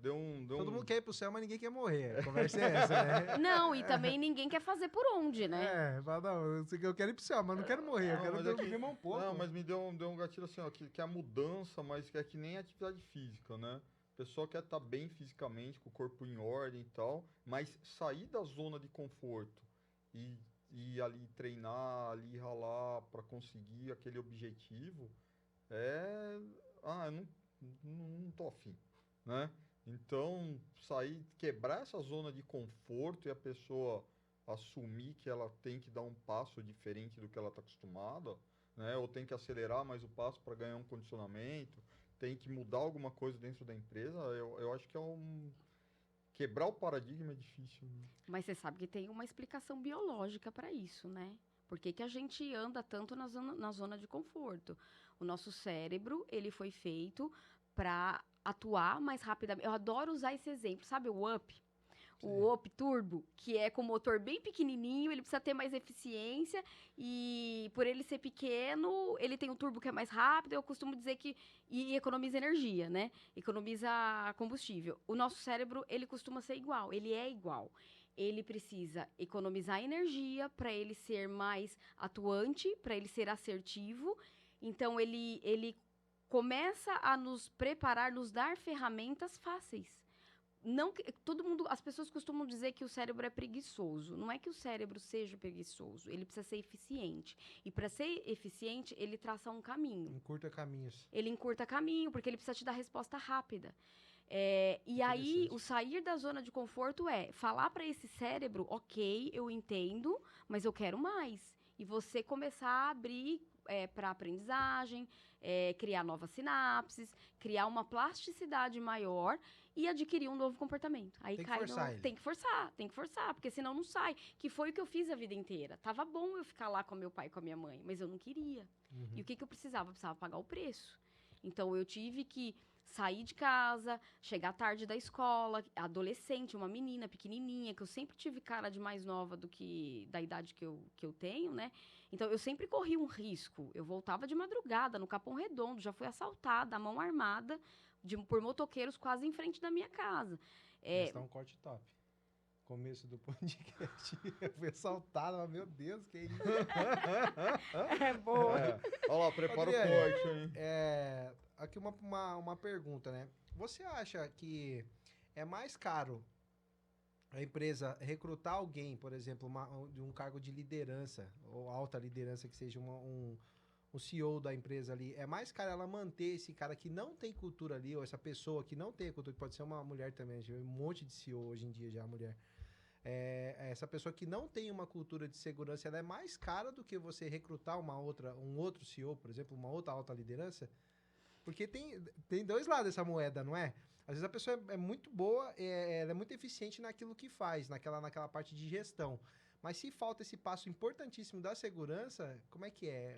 Todo mundo quer ir pro céu, mas ninguém quer morrer. A conversa é essa, né? Não, e também ninguém quer fazer por onde, né? Fala, não, eu quero ir pro céu, mas não quero morrer. Eu quero mas viver mais um pouco. Não, mas me deu um gatilho assim, ó, que é a mudança, mas que é que nem atividade física, né? A pessoa quer estar bem fisicamente, com o corpo em ordem e tal, mas sair da zona de conforto e ali treinar, ali ralar para conseguir aquele objetivo, eu não tô afim, né? Então, quebrar essa zona de conforto e a pessoa assumir que ela tem que dar um passo diferente do que ela está acostumada, né? Ou tem que acelerar mais o passo para ganhar um condicionamento, tem que mudar alguma coisa dentro da empresa, eu acho que quebrar o paradigma é difícil. Né? Mas você sabe que tem uma explicação biológica para isso, né? Por que a gente anda tanto na zona de conforto? O nosso cérebro, ele foi feito para atuar mais rapidamente. Eu adoro usar esse exemplo, sabe o Up? O Up Turbo, que é com motor bem pequenininho, ele precisa ter mais eficiência e por ele ser pequeno, ele tem um turbo que é mais rápido, eu costumo dizer que e economiza energia, né? Economiza combustível. O nosso cérebro, ele costuma ser igual, ele é igual. Ele precisa economizar energia para ele ser mais atuante, para ele ser assertivo. Então, ele começa a nos preparar, nos dar ferramentas fáceis. Não, as pessoas costumam dizer que o cérebro é preguiçoso. Não é que o cérebro seja preguiçoso, ele precisa ser eficiente. E para ser eficiente, ele traça um caminho. Encurta caminhos. Ele encurta caminho, porque ele precisa te dar resposta rápida. E aí, o sair da zona de conforto é falar para esse cérebro, ok, eu entendo, mas eu quero mais. E você começar a abrir para aprendizagem, criar novas sinapses, criar uma plasticidade maior e adquirir um novo comportamento. Aí tem que tem que forçar, porque senão não sai. Que foi o que eu fiz a vida inteira. Tava bom eu ficar lá com meu pai e com a minha mãe, mas eu não queria. Uhum. E o que eu precisava? Eu precisava pagar o preço. Então, eu tive que sair de casa, chegar tarde da escola, adolescente, uma menina pequenininha, que eu sempre tive cara de mais nova do que da idade que eu tenho, né? Então, eu sempre corri um risco. Eu voltava de madrugada, no Capão Redondo, já fui assaltada, a mão armada, por motoqueiros quase em frente da minha casa. Esse tá um corte top. Começo do podcast. Eu fui assaltado, mas meu Deus, que isso? É boa. Olha lá, prepara o corte, hein? Aqui uma pergunta, né? Você acha que é mais caro a empresa recrutar alguém, por exemplo, de um cargo de liderança, ou alta liderança, que seja o CEO da empresa ali, é mais caro ela manter esse cara que não tem cultura ali, ou essa pessoa que não tem cultura, pode ser uma mulher também, a gente vê um monte de CEO hoje em dia já, mulher. essa pessoa que não tem uma cultura de segurança, ela é mais cara do que você recrutar um outro CEO, por exemplo, uma outra alta liderança? Porque tem dois lados dessa moeda, não é? Às vezes a pessoa é muito boa, ela é muito eficiente naquilo que faz, naquela parte de gestão. Mas se falta esse passo importantíssimo da segurança, como é que é?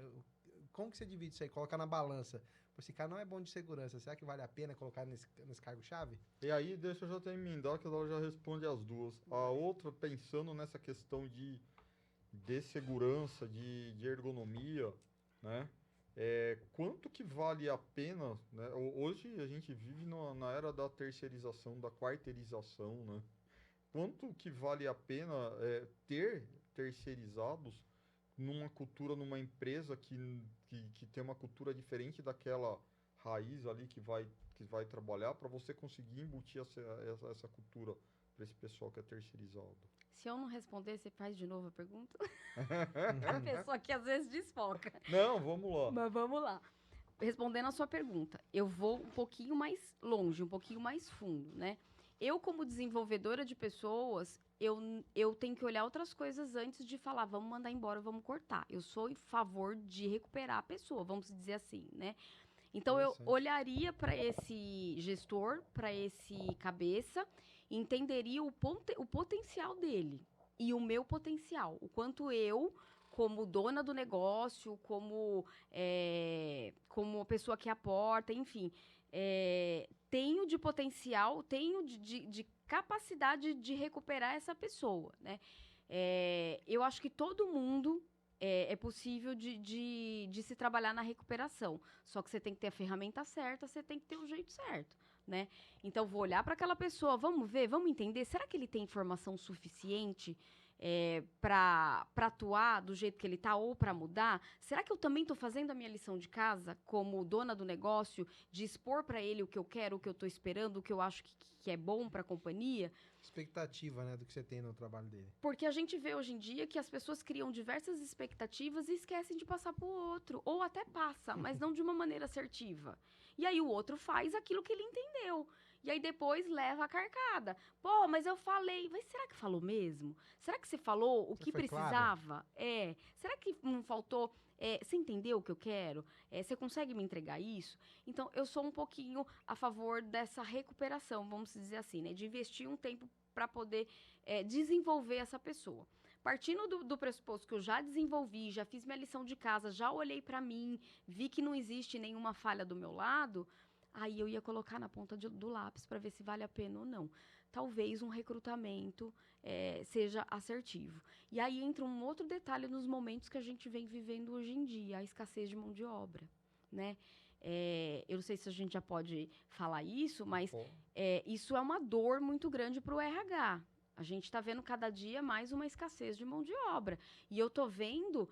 Como que você divide isso aí? Colocar na balança. Pô, esse cara não é bom de segurança, será que vale a pena colocar nesse cargo-chave? E aí, deixa eu já terminar, que ela já responde as duas. A outra, pensando nessa questão de segurança, de ergonomia, né? Quanto que vale a pena, né? Hoje a gente vive na era da terceirização, da quarteirização, né? Quanto que vale a pena ter terceirizados numa cultura, numa empresa que tem uma cultura diferente daquela raiz ali que vai trabalhar, para você conseguir embutir essa cultura para esse pessoal que é terceirizado? Se eu não responder, você faz de novo a pergunta? A pessoa que às vezes desfoca. Não, vamos lá. Mas vamos lá. Respondendo a sua pergunta, eu vou um pouquinho mais longe, um pouquinho mais fundo, né? Eu, como desenvolvedora de pessoas, eu tenho que olhar outras coisas antes de falar, vamos mandar embora, vamos cortar. Eu sou em favor de recuperar a pessoa, vamos dizer assim, né? Então, eu olharia para esse gestor, para esse cabeça, e entenderia o potencial dele e o meu potencial. O quanto eu, como dona do negócio, como a pessoa que aporta, enfim, tenho de potencial, tenho de capacidade de recuperar essa pessoa, né? Eu acho que todo mundo é possível de se trabalhar na recuperação. Só que você tem que ter a ferramenta certa, você tem que ter o jeito certo, né? Então, vou olhar para aquela pessoa, vamos ver, vamos entender, será que ele tem informação suficiente para atuar do jeito que ele está ou para mudar? Será que eu também estou fazendo a minha lição de casa como dona do negócio, de expor para ele o que eu quero, o que eu estou esperando, o que eu acho que é bom para a companhia? Expectativa, né, do que você tem no trabalho dele. Porque a gente vê hoje em dia que as pessoas criam diversas expectativas e esquecem de passar para o outro. Ou até passa, mas não de uma maneira assertiva. E aí o outro faz aquilo que ele entendeu. E aí depois leva a carcada. Pô, mas eu falei. Mas será que falou mesmo? Será que você falou o que precisava? Claro? Será que não faltou... você entendeu o que eu quero? Você consegue me entregar isso? Então, eu sou um pouquinho a favor dessa recuperação, vamos dizer assim, né? De investir um tempo para poder desenvolver essa pessoa. Partindo do pressuposto que eu já desenvolvi, já fiz minha lição de casa, já olhei para mim, vi que não existe nenhuma falha do meu lado, aí eu ia colocar na ponta do lápis para ver se vale a pena ou não. Talvez um recrutamento seja assertivo. E aí entra um outro detalhe nos momentos que a gente vem vivendo hoje em dia, a escassez de mão de obra, né? Eu não sei se a gente já pode falar isso, mas isso é uma dor muito grande para o RH. A gente está vendo cada dia mais uma escassez de mão de obra. E eu estou vendo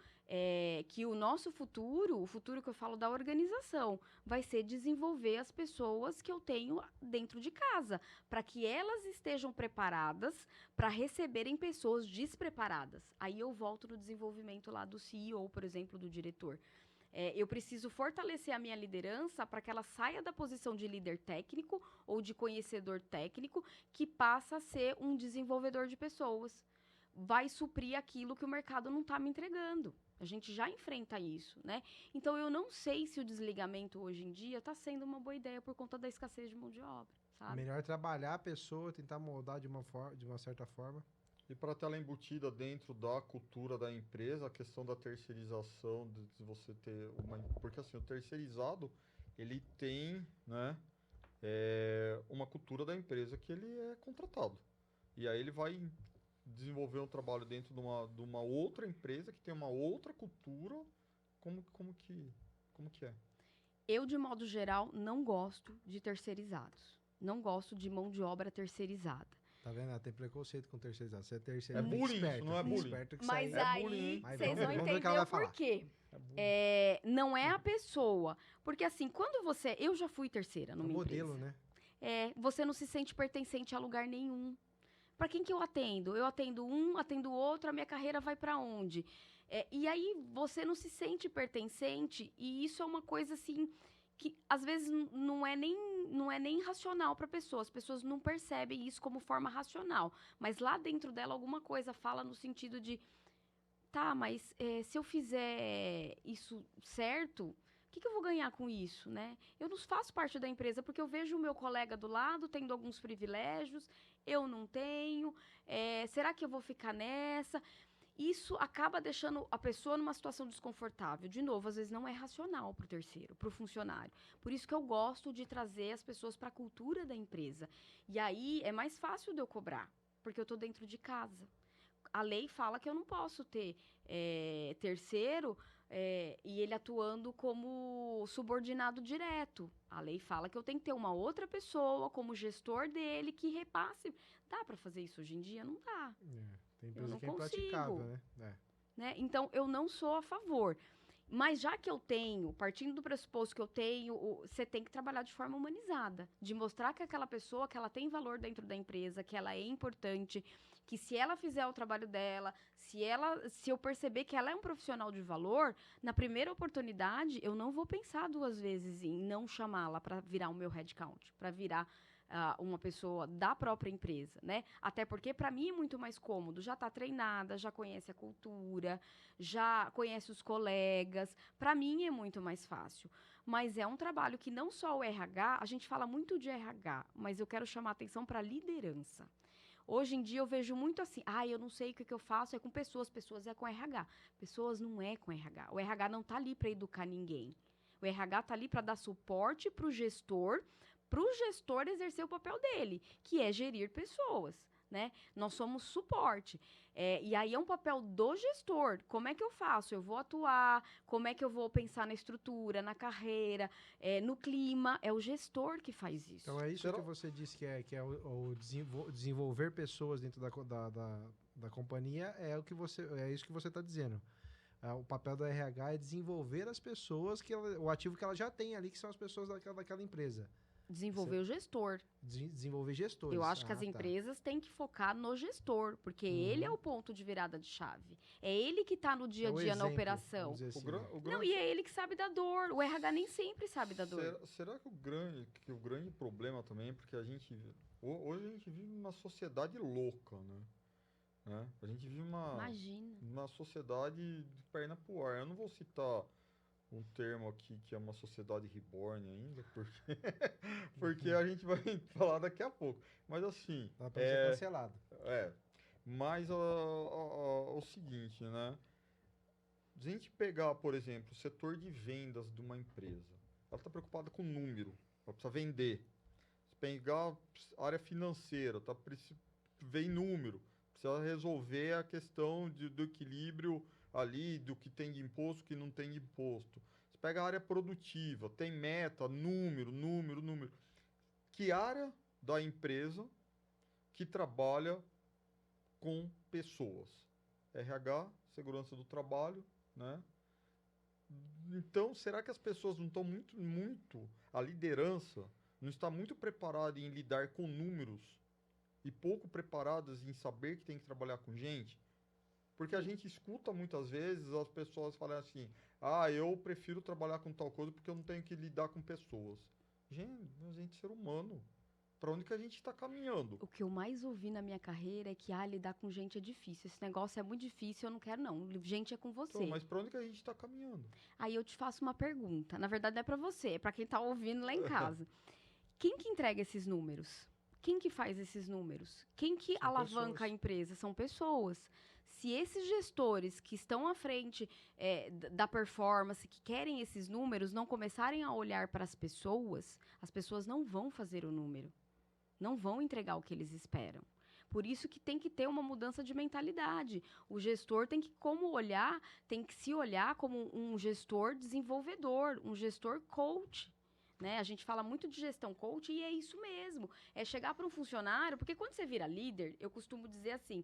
que o nosso futuro, o futuro que eu falo da organização, vai ser desenvolver as pessoas que eu tenho dentro de casa, para que elas estejam preparadas para receberem pessoas despreparadas. Aí eu volto no desenvolvimento lá do CEO, por exemplo, do diretor. Eu preciso fortalecer a minha liderança para que ela saia da posição de líder técnico ou de conhecedor técnico, que passa a ser um desenvolvedor de pessoas. Vai suprir aquilo que o mercado não está me entregando. A gente já enfrenta isso, né? Então, eu não sei se o desligamento hoje em dia está sendo uma boa ideia por conta da escassez de mão de obra, sabe? Melhor trabalhar a pessoa, tentar moldar de uma certa forma. E para tela embutida dentro da cultura da empresa, a questão da terceirização, de você ter uma... Porque assim, o terceirizado, ele tem, né, uma cultura da empresa que ele é contratado. E aí ele vai desenvolver um trabalho dentro de uma outra empresa que tem uma outra cultura. Como que é? Eu, de modo geral, não gosto de terceirizados. Não gosto de mão de obra terceirizada. Tá vendo? Ela tem preconceito com terceirizado. Você é terceirizado. É bullying, isso não é bullying. Mas aí, vocês vão entender o porquê. É não é a pessoa. Porque assim, quando você... Eu já fui terceira numa empresa. Modelo, né? Você não se sente pertencente a lugar nenhum. Para quem que eu atendo? Eu atendo um, atendo outro, a minha carreira vai para onde? E aí você não se sente pertencente, e isso é uma coisa assim que às vezes não é nem racional para a pessoa. As pessoas não percebem isso como forma racional. Mas lá dentro dela alguma coisa fala no sentido de, tá, mas se eu fizer isso certo, o que eu vou ganhar com isso, né? Eu não faço parte da empresa porque eu vejo o meu colega do lado tendo alguns privilégios, eu não tenho. Será que eu vou ficar nessa? Isso acaba deixando a pessoa numa situação desconfortável. De novo, às vezes não é racional para o terceiro, para o funcionário. Por isso que eu gosto de trazer as pessoas para a cultura da empresa. E aí é mais fácil de eu cobrar, porque eu estou dentro de casa. A lei fala que eu não posso ter terceiro e ele atuando como subordinado direto. A lei fala que eu tenho que ter uma outra pessoa como gestor dele que repasse. Dá para fazer isso hoje em dia? Não dá. Tem empresa que é impraticável, né? Então, eu não sou a favor. Mas já que eu tenho, partindo do pressuposto que eu tenho, você tem que trabalhar de forma humanizada. De mostrar que aquela pessoa, que ela tem valor dentro da empresa, que ela é importante, que se ela fizer o trabalho dela, se eu perceber que ela é um profissional de valor, na primeira oportunidade, eu não vou pensar duas vezes em não chamá-la para virar o meu headcount, para virar uma pessoa da própria empresa, né? Até porque, para mim, é muito mais cômodo. Já está treinada, já conhece a cultura, já conhece os colegas. Para mim, é muito mais fácil. Mas é um trabalho que não só o RH, a gente fala muito de RH, mas eu quero chamar a atenção para a liderança. Hoje em dia, eu vejo muito assim, eu não sei o que eu faço, é com pessoas é com RH. Pessoas não é com RH. O RH não está ali para educar ninguém. O RH está ali para dar suporte para o gestor exercer o papel dele, que é gerir pessoas, né? Nós somos suporte. E aí é um papel do gestor. Como é que eu faço? Eu vou atuar, como é que eu vou pensar na estrutura, na carreira, no clima? É o gestor que faz isso. Então é isso que você disse que é o desenvolver pessoas dentro da companhia, é isso que você está dizendo. O papel da RH é desenvolver as pessoas, o ativo que ela já tem ali, que são as pessoas daquela empresa. Desenvolver o gestor. Desenvolver gestores. Eu acho que as empresas têm que focar no gestor, porque ele é o ponto de virada de chave. É ele que está no dia a dia na operação. Assim. Não, e é ele que sabe da dor. O RH nem sempre sabe da dor. Será que o grande problema também é porque hoje a gente vive uma sociedade louca, né? A gente vive uma sociedade de perna pro ar. Eu não vou citar um termo aqui que é uma sociedade reborn ainda, porque a gente vai falar daqui a pouco. Mas assim... Dá pra ser cancelado. Mas o seguinte, né? Se a gente pegar, por exemplo, o setor de vendas de uma empresa, ela está preocupada com número, ela precisa vender. Se pegar a área financeira, vem número, precisa resolver a questão do equilíbrio ali, do que tem de imposto, que não tem de imposto. Você pega a área produtiva, tem meta, número. Que área da empresa que trabalha com pessoas? RH, segurança do trabalho, né? Então, será que as pessoas não estão a liderança não está muito preparada em lidar com números e pouco preparadas em saber que tem que trabalhar com gente? Porque a gente escuta muitas vezes as pessoas falarem assim, eu prefiro trabalhar com tal coisa porque eu não tenho que lidar com pessoas. Gente, a gente é ser humano. Para onde que a gente está caminhando? O que eu mais ouvi na minha carreira é que lidar com gente é difícil. Esse negócio é muito difícil, eu não quero não. Gente é com você. Então, mas para onde que a gente está caminhando? Aí eu te faço uma pergunta. Na verdade não é para você, é para quem está ouvindo lá em casa. Quem que entrega esses números? Quem que faz esses números? Quem que alavanca a empresa? São pessoas. Se esses gestores que estão à frente da performance, que querem esses números, não começarem a olhar para as pessoas não vão fazer o número. Não vão entregar o que eles esperam. Por isso que tem que ter uma mudança de mentalidade. O gestor tem que se olhar como um gestor desenvolvedor, um gestor coach. Né? A gente fala muito de gestão coach e é isso mesmo. É chegar para um funcionário, porque quando você vira líder, eu costumo dizer assim,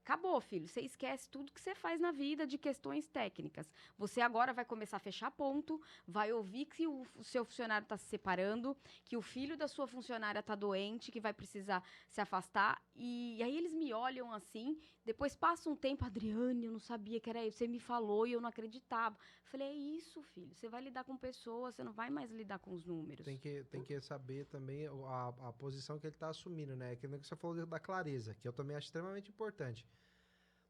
acabou, filho, você esquece tudo que você faz na vida de questões técnicas. Você agora vai começar a fechar ponto, vai ouvir que o seu funcionário está se separando, que o filho da sua funcionária está doente, que vai precisar se afastar. E aí eles me olham assim, Depois passa um tempo, Adriane, eu não sabia que era isso. Você me falou e eu não acreditava. Falei, é isso, filho. Você vai lidar com pessoas, você não vai mais lidar com os números. Tem que saber também a posição que ele está assumindo, né? Aquilo que você falou da clareza, que eu também acho extremamente importante.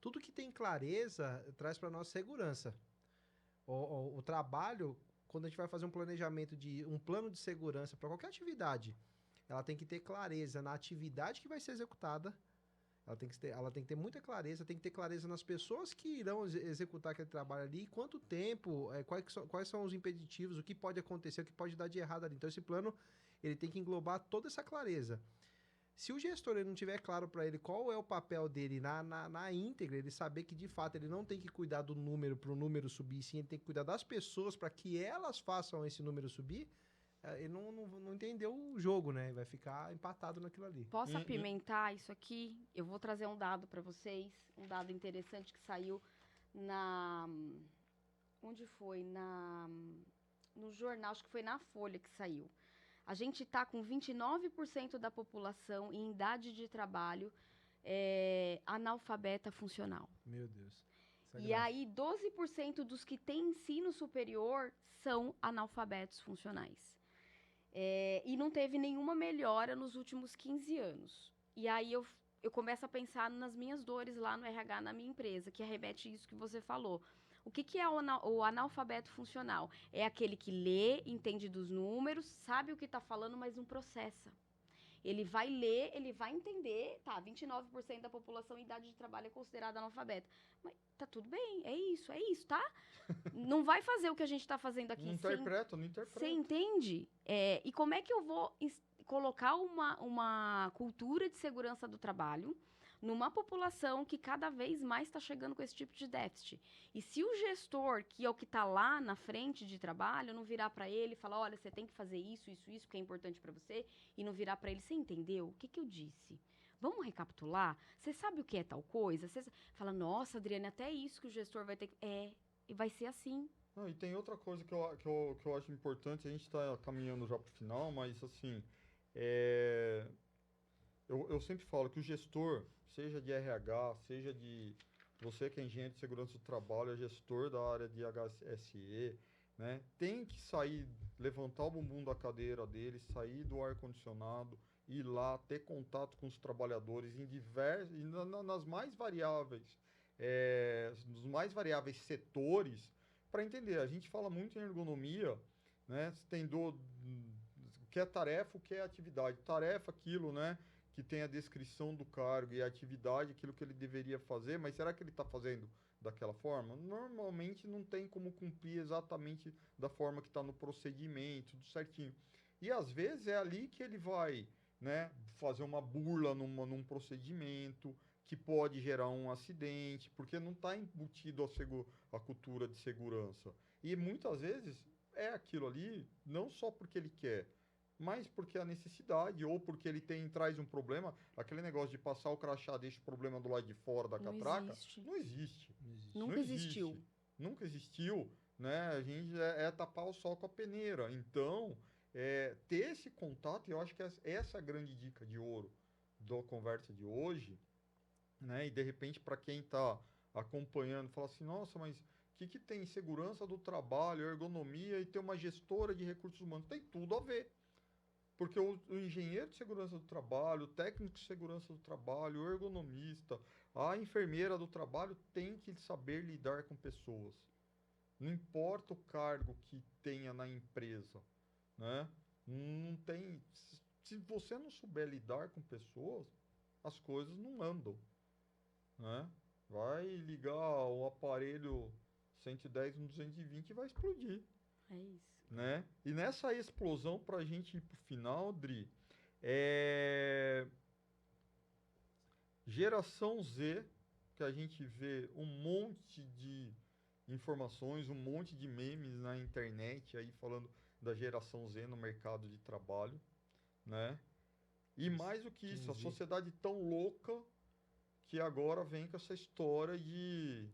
Tudo que tem clareza traz para nós segurança. O trabalho, quando a gente vai fazer um plano de segurança para qualquer atividade, ela tem que ter clareza na atividade que vai ser executada. Ela tem que ter muita clareza, tem que ter clareza nas pessoas que irão executar aquele trabalho ali, quanto tempo, quais são os impeditivos, o que pode acontecer, o que pode dar de errado ali. Então, esse plano, ele tem que englobar toda essa clareza. Se o gestor ele não tiver claro para ele qual é o papel dele na íntegra, ele saber que, de fato, ele não tem que cuidar do número para o número subir, sim, ele tem que cuidar das pessoas para que elas façam esse número subir, ele não entendeu o jogo, né? Vai ficar empatado naquilo ali. Posso apimentar isso aqui? Eu vou trazer um dado para vocês, um dado interessante que saiu onde foi? No jornal, acho que foi na Folha que saiu. A gente está com 29% da população em idade de trabalho analfabeta funcional. Meu Deus. E aí, 12% dos que têm ensino superior são analfabetos funcionais. E não teve nenhuma melhora nos últimos 15 anos. E aí eu começo a pensar nas minhas dores lá no RH, na minha empresa, que arremete isso que você falou. O que é o analfabeto funcional? É aquele que lê, entende dos números, sabe o que está falando, mas não processa. Ele vai ler, ele vai entender, 29% da população em idade de trabalho é considerada analfabeta. Mas tá tudo bem, é isso, tá? Não vai fazer o que a gente tá fazendo aqui. Não interpreta. Você entende? E como é que eu vou colocar uma cultura de segurança do trabalho numa população que cada vez mais está chegando com esse tipo de déficit? E se o gestor, que é o que está lá na frente de trabalho, não virar para ele e falar, olha, você tem que fazer isso, que é importante para você, e não virar para ele, você entendeu? O que eu disse? Vamos recapitular? Você sabe o que é tal coisa? Você fala, nossa, Adriane, até isso que o gestor vai ter que... E vai ser assim. E tem outra coisa que eu acho importante, a gente está caminhando já para o final, mas assim, eu sempre falo que o gestor, seja de RH, seja de... Você que é engenheiro de segurança do trabalho, é gestor da área de HSE, né? Tem que sair, levantar o bumbum da cadeira dele, sair do ar-condicionado, ir lá, ter contato com os trabalhadores nas mais variáveis, nos mais variáveis setores, para entender. A gente fala muito em ergonomia, né? Tem o que é tarefa, o que é atividade. Tarefa, aquilo, né? Que tem a descrição do cargo, e a atividade, aquilo que ele deveria fazer, mas será que ele está fazendo daquela forma? Normalmente não tem como cumprir exatamente da forma que está no procedimento, tudo certinho. E às vezes é ali que ele vai, né, fazer uma burla num procedimento que pode gerar um acidente, porque não está embutido a cultura de segurança. E muitas vezes é aquilo ali, não só porque ele quer, mas porque a necessidade, ou porque ele traz um problema, aquele negócio de passar o crachá, deixa o problema do lado de fora da catraca, não existe. Nunca existiu. Nunca existiu, né? A gente tapar o sol com a peneira. Então, ter esse contato, eu acho que essa é a grande dica de ouro da conversa de hoje, né? E de repente, para quem está acompanhando, fala assim, nossa, mas o que tem segurança do trabalho, ergonomia e ter uma gestora de recursos humanos? Tem tudo a ver. Porque o engenheiro de segurança do trabalho, o técnico de segurança do trabalho, o ergonomista, a enfermeira do trabalho tem que saber lidar com pessoas. Não importa o cargo que tenha na empresa, né? Não tem... Se você não souber lidar com pessoas, as coisas não andam, né? Vai ligar o aparelho 110 no 220 e vai explodir. É isso. Né? E nessa explosão, para a gente ir para o final, Dri, geração Z, que a gente vê um monte de informações, um monte de memes na internet aí falando da geração Z no mercado de trabalho, né? E mais do que isso, a sociedade tão louca que agora vem com essa história de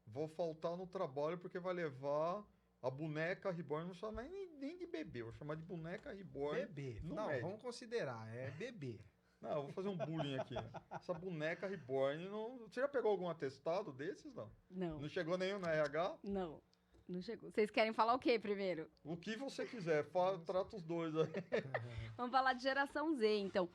vou faltar no trabalho porque vai levar a boneca reborn, não vou chamar nem de bebê, vou chamar de boneca reborn. Bebê. Não, vamos considerar, é bebê. Não, eu vou fazer um bullying aqui. Essa boneca reborn, não... Você já pegou algum atestado desses, não? Não, Não chegou nenhum na RH? não. Não chegou. Vocês querem falar o quê primeiro? O que você quiser, trata os dois aí. Vamos falar de geração Z, então.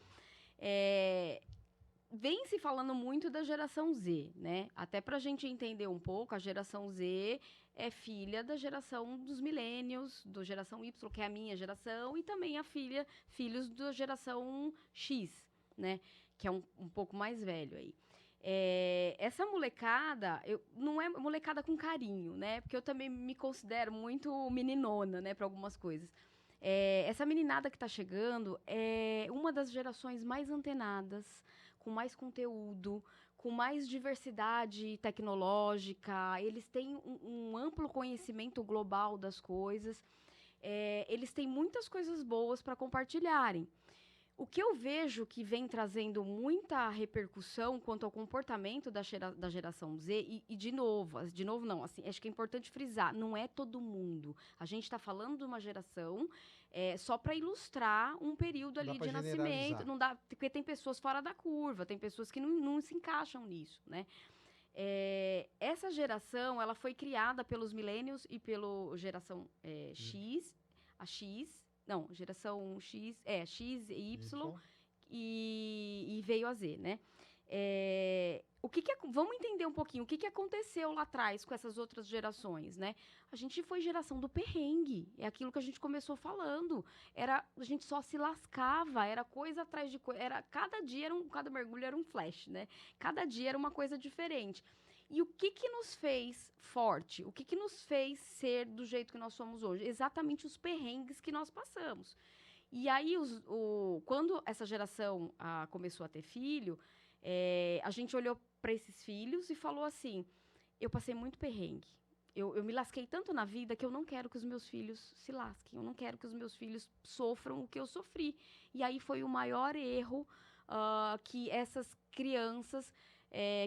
Vem se falando muito da geração Z, né? Até pra gente entender um pouco, a geração Z é filha da geração dos millennials, da geração Y, que é a minha geração, e também filhos da geração X, né? Que é um pouco mais velho aí. Essa molecada, não é molecada com carinho, né? Porque eu também me considero muito meninona, né? Para algumas coisas. Essa meninada que tá chegando é uma das gerações mais antenadas, com mais conteúdo, com mais diversidade tecnológica. Eles têm um amplo conhecimento global das coisas. Eles têm muitas coisas boas para compartilharem. O que eu vejo que vem trazendo muita repercussão quanto ao comportamento da geração Z, e de novo não, assim, acho que é importante frisar, não é todo mundo. A gente está falando de uma geração só para ilustrar um período ali de nascimento. Não dá, porque tem pessoas fora da curva, tem pessoas que não se encaixam nisso, né? Essa geração, ela foi criada pelos millennials e pela geração X, a X. Não, geração X, X, Y e veio a Z, né? Vamos entender um pouquinho o que aconteceu lá atrás com essas outras gerações, né? A gente foi geração do perrengue, é aquilo que a gente começou falando. A gente só se lascava, era coisa atrás de coisa, cada mergulho era um flash, né? Cada dia era uma coisa diferente. E o que nos fez forte? O que nos fez ser do jeito que nós somos hoje? Exatamente os perrengues que nós passamos. E aí, quando essa geração começou a ter filho, a gente olhou para esses filhos e falou assim, eu passei muito perrengue. Eu me lasquei tanto na vida que eu não quero que os meus filhos se lasquem. Eu não quero que os meus filhos sofram o que eu sofri. E aí foi o maior erro que essas crianças...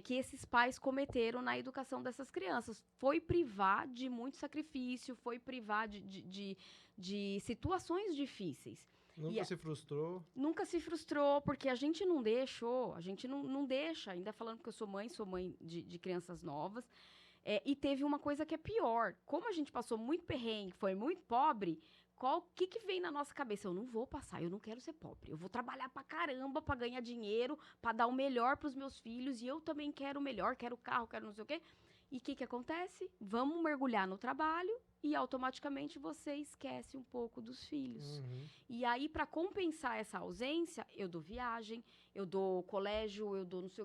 que esses pais cometeram na educação dessas crianças. Foi privar de muito sacrifício, foi privar de situações difíceis. Nunca se frustrou? Nunca se frustrou, porque a gente não deixa, ainda falando que eu sou mãe de crianças novas, e teve uma coisa que é pior. Como a gente passou muito perrengue, foi muito pobre... O que vem na nossa cabeça? Eu não vou passar, eu não quero ser pobre. Eu vou trabalhar pra caramba pra ganhar dinheiro, pra dar o melhor pros meus filhos, e eu também quero o melhor, quero carro, quero não sei o quê. E o que acontece? Vamos mergulhar no trabalho e automaticamente você esquece um pouco dos filhos. Uhum. E aí, pra compensar essa ausência, eu dou viagem, eu dou colégio,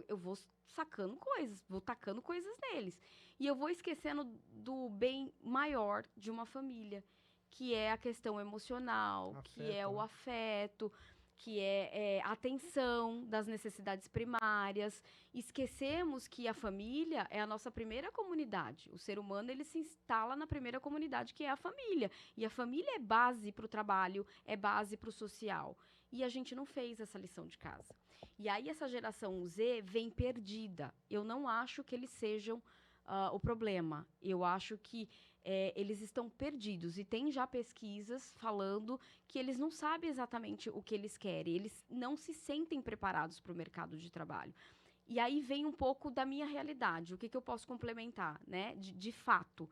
eu vou sacando coisas, vou tacando coisas neles. E eu vou esquecendo do bem maior de uma família, que é a questão emocional, que é o afeto, que é a atenção das necessidades primárias. Esquecemos que a família é a nossa primeira comunidade. O ser humano, ele se instala na primeira comunidade, que é a família. E a família é base para o trabalho, é base para o social. E a gente não fez essa lição de casa. E aí essa geração Z vem perdida. Eu não acho que eles sejam o problema. Eu acho que eles estão perdidos, e tem já pesquisas falando que eles não sabem exatamente o que eles querem, eles não se sentem preparados para o mercado de trabalho. E aí vem um pouco da minha realidade, o que eu posso complementar, né? De fato.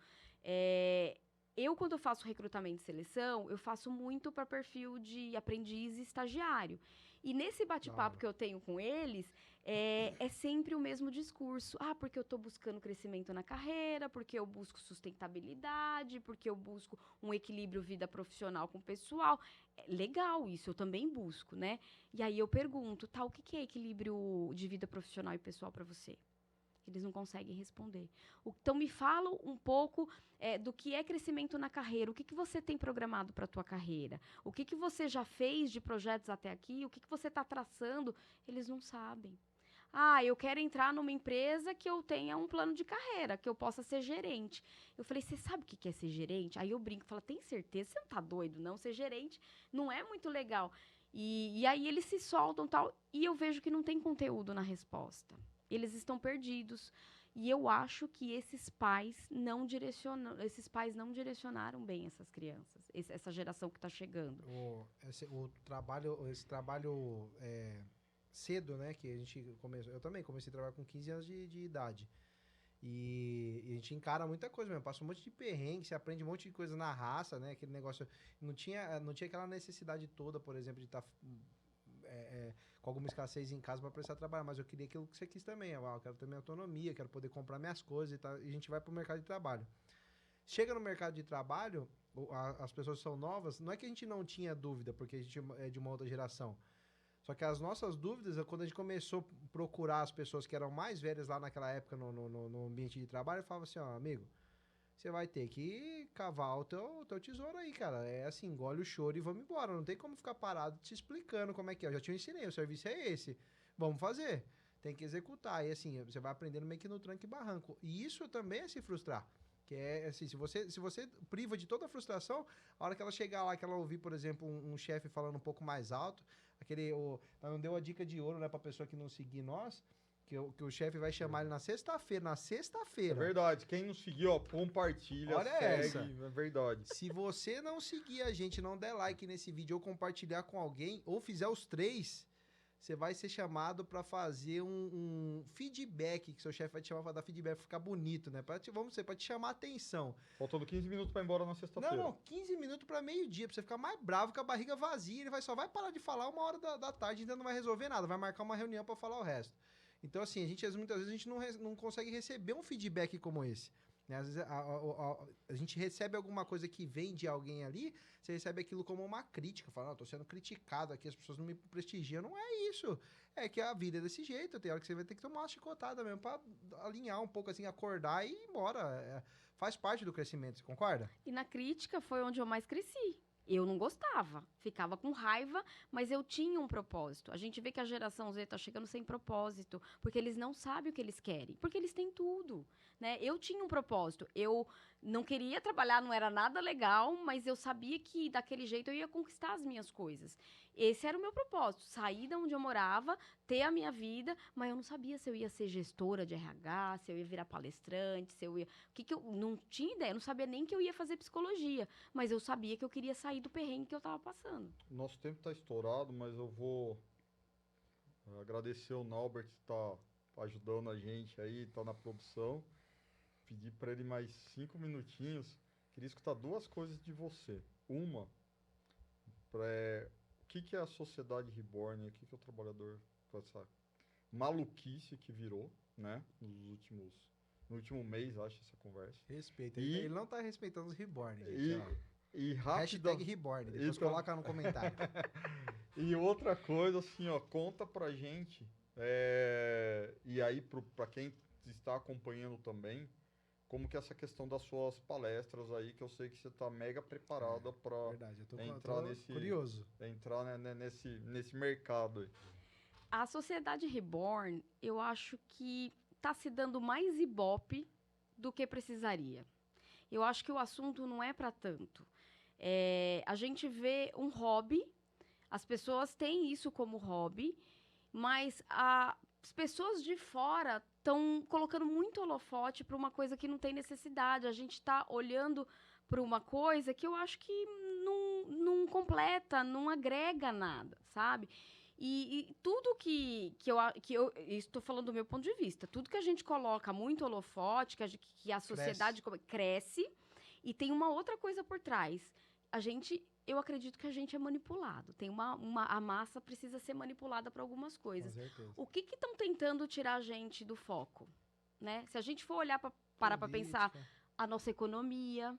Eu, quando eu faço recrutamento e seleção, eu faço muito para perfil de aprendiz e estagiário. E nesse bate-papo que eu tenho com eles, é sempre o mesmo discurso. Porque eu estou buscando crescimento na carreira, porque eu busco sustentabilidade, porque eu busco um equilíbrio vida profissional com pessoal. Legal isso, eu também busco, né? E aí eu pergunto, o que é equilíbrio de vida profissional e pessoal para você? Eles não conseguem responder. Então, me fala um pouco do que é crescimento na carreira. O que você tem programado para a tua carreira? O que você já fez de projetos até aqui? O que você está traçando? Eles não sabem. Eu quero entrar numa empresa que eu tenha um plano de carreira, que eu possa ser gerente. Eu falei, você sabe o que é ser gerente? Aí eu brinco, falo, tem certeza? Você não tá doido, não? Ser gerente não é muito legal. E aí eles se soltam e tal, e eu vejo que não tem conteúdo na resposta. Eles estão perdidos. E eu acho que esses pais não direcionaram bem essas crianças, essa geração que está chegando. Esse trabalho cedo, né? Que a gente começou. Eu também comecei a trabalhar com 15 anos de idade. E a gente encara muita coisa mesmo. Passa um monte de perrengue, você aprende um monte de coisa na raça, né? Aquele negócio. Não tinha aquela necessidade toda, por exemplo, de estar com alguma escassez em casa para precisar trabalhar. Mas eu queria aquilo que você quis também. Eu quero ter minha autonomia, quero poder comprar minhas coisas e tal. E a gente vai pro mercado de trabalho. Chega no mercado de trabalho, as pessoas são novas, não é que a gente não tinha dúvida, porque a gente é de uma outra geração. Só que as nossas dúvidas, quando a gente começou a procurar as pessoas que eram mais velhas lá naquela época no ambiente de trabalho, eu falava assim, ó, amigo, você vai ter que cavar o teu tesouro aí, cara. É assim, engole o choro e vamos embora. Não tem como ficar parado te explicando como é que é. Eu já te ensinei, o serviço é esse. Vamos fazer. Tem que executar. E assim, você vai aprendendo meio que no tranco e barranco. E isso também é se frustrar. Que é assim, se você priva de toda a frustração, a hora que ela chegar lá, que ela ouvir, por exemplo, um chefe falando um pouco mais alto, não deu a dica de ouro, né, pra pessoa que não seguir nós, que o chefe vai chamar ele na sexta-feira. É verdade. Quem não seguiu, ó, compartilha, Olha segue. essa. É verdade. Se você não seguir a gente, não der like nesse vídeo ou compartilhar com alguém, ou fizer os 3, você vai ser chamado para fazer um feedback, que seu chefe vai te chamar para dar feedback, pra ficar bonito, né? Pra te chamar a atenção. Faltando 15 minutos pra ir embora na sexta-feira. Não, 15 minutos para meio-dia, pra você ficar mais bravo, com a barriga vazia, ele só vai parar de falar 1h da tarde, ainda não vai resolver nada, vai marcar uma reunião para falar o resto. Então, assim, muitas vezes a gente não consegue receber um feedback como esse. Né? Às vezes a gente recebe alguma coisa que vem de alguém ali, você recebe aquilo como uma crítica, fala, não, tô sendo criticado aqui, as pessoas não me prestigiam. Não é isso. É que a vida é desse jeito, tem hora que você vai ter que tomar uma chicotada mesmo pra alinhar um pouco, assim, acordar e ir embora. Faz parte do crescimento, você concorda? E na crítica foi onde eu mais cresci. Eu não gostava, ficava com raiva, mas eu tinha um propósito. A gente vê que a geração Z tá chegando sem propósito, porque eles não sabem o que eles querem, porque eles têm tudo, né? Eu tinha um propósito, eu não queria trabalhar, não era nada legal, mas eu sabia que daquele jeito eu ia conquistar as minhas coisas. Esse era o meu propósito, sair da onde eu morava, ter a minha vida, mas eu não sabia se eu ia ser gestora de RH, se eu ia virar palestrante, se eu ia... eu não tinha ideia, eu não sabia nem que eu ia fazer psicologia, mas eu sabia que eu queria sair do perrengue que eu tava passando. Nosso tempo tá estourado, mas eu vou agradecer o Naubert que tá ajudando a gente aí, tá na produção. Pedir para ele mais 5 minutinhos. Queria escutar 2 coisas de você. Uma, o que é a sociedade reborn? O que é o trabalhador com essa maluquice que virou, né? No último mês, acho, essa conversa. Respeita. E- Ele não tá respeitando os reborn, gente. ó. E rápida... Hashtag reborn. Depois Então- coloca no comentário. E outra coisa, assim, ó, conta pra gente, e aí pra quem está acompanhando também, como que é essa questão das suas palestras aí, que eu sei que você tá mega preparada pra Verdade, eu tô entrar nesse- curioso. entrar nesse mercado aí. A sociedade reborn, eu acho que tá se dando mais ibope do que precisaria. Eu acho que o assunto não é para tanto. A gente vê um hobby, as pessoas têm isso como hobby, mas as pessoas de fora estão colocando muito holofote para uma coisa que não tem necessidade. A gente está olhando para uma coisa que eu acho que não completa, não agrega nada, sabe? E tudo que eu estou falando do meu ponto de vista, tudo que a gente coloca muito holofote, que a sociedade cresce, e tem uma outra coisa por trás. Eu acredito que a gente é manipulado. Tem a massa precisa ser manipulada para algumas Com coisas. certeza. O que estão tentando tirar a gente do foco? Né? Se a gente for olhar para pensar Política. a nossa economia,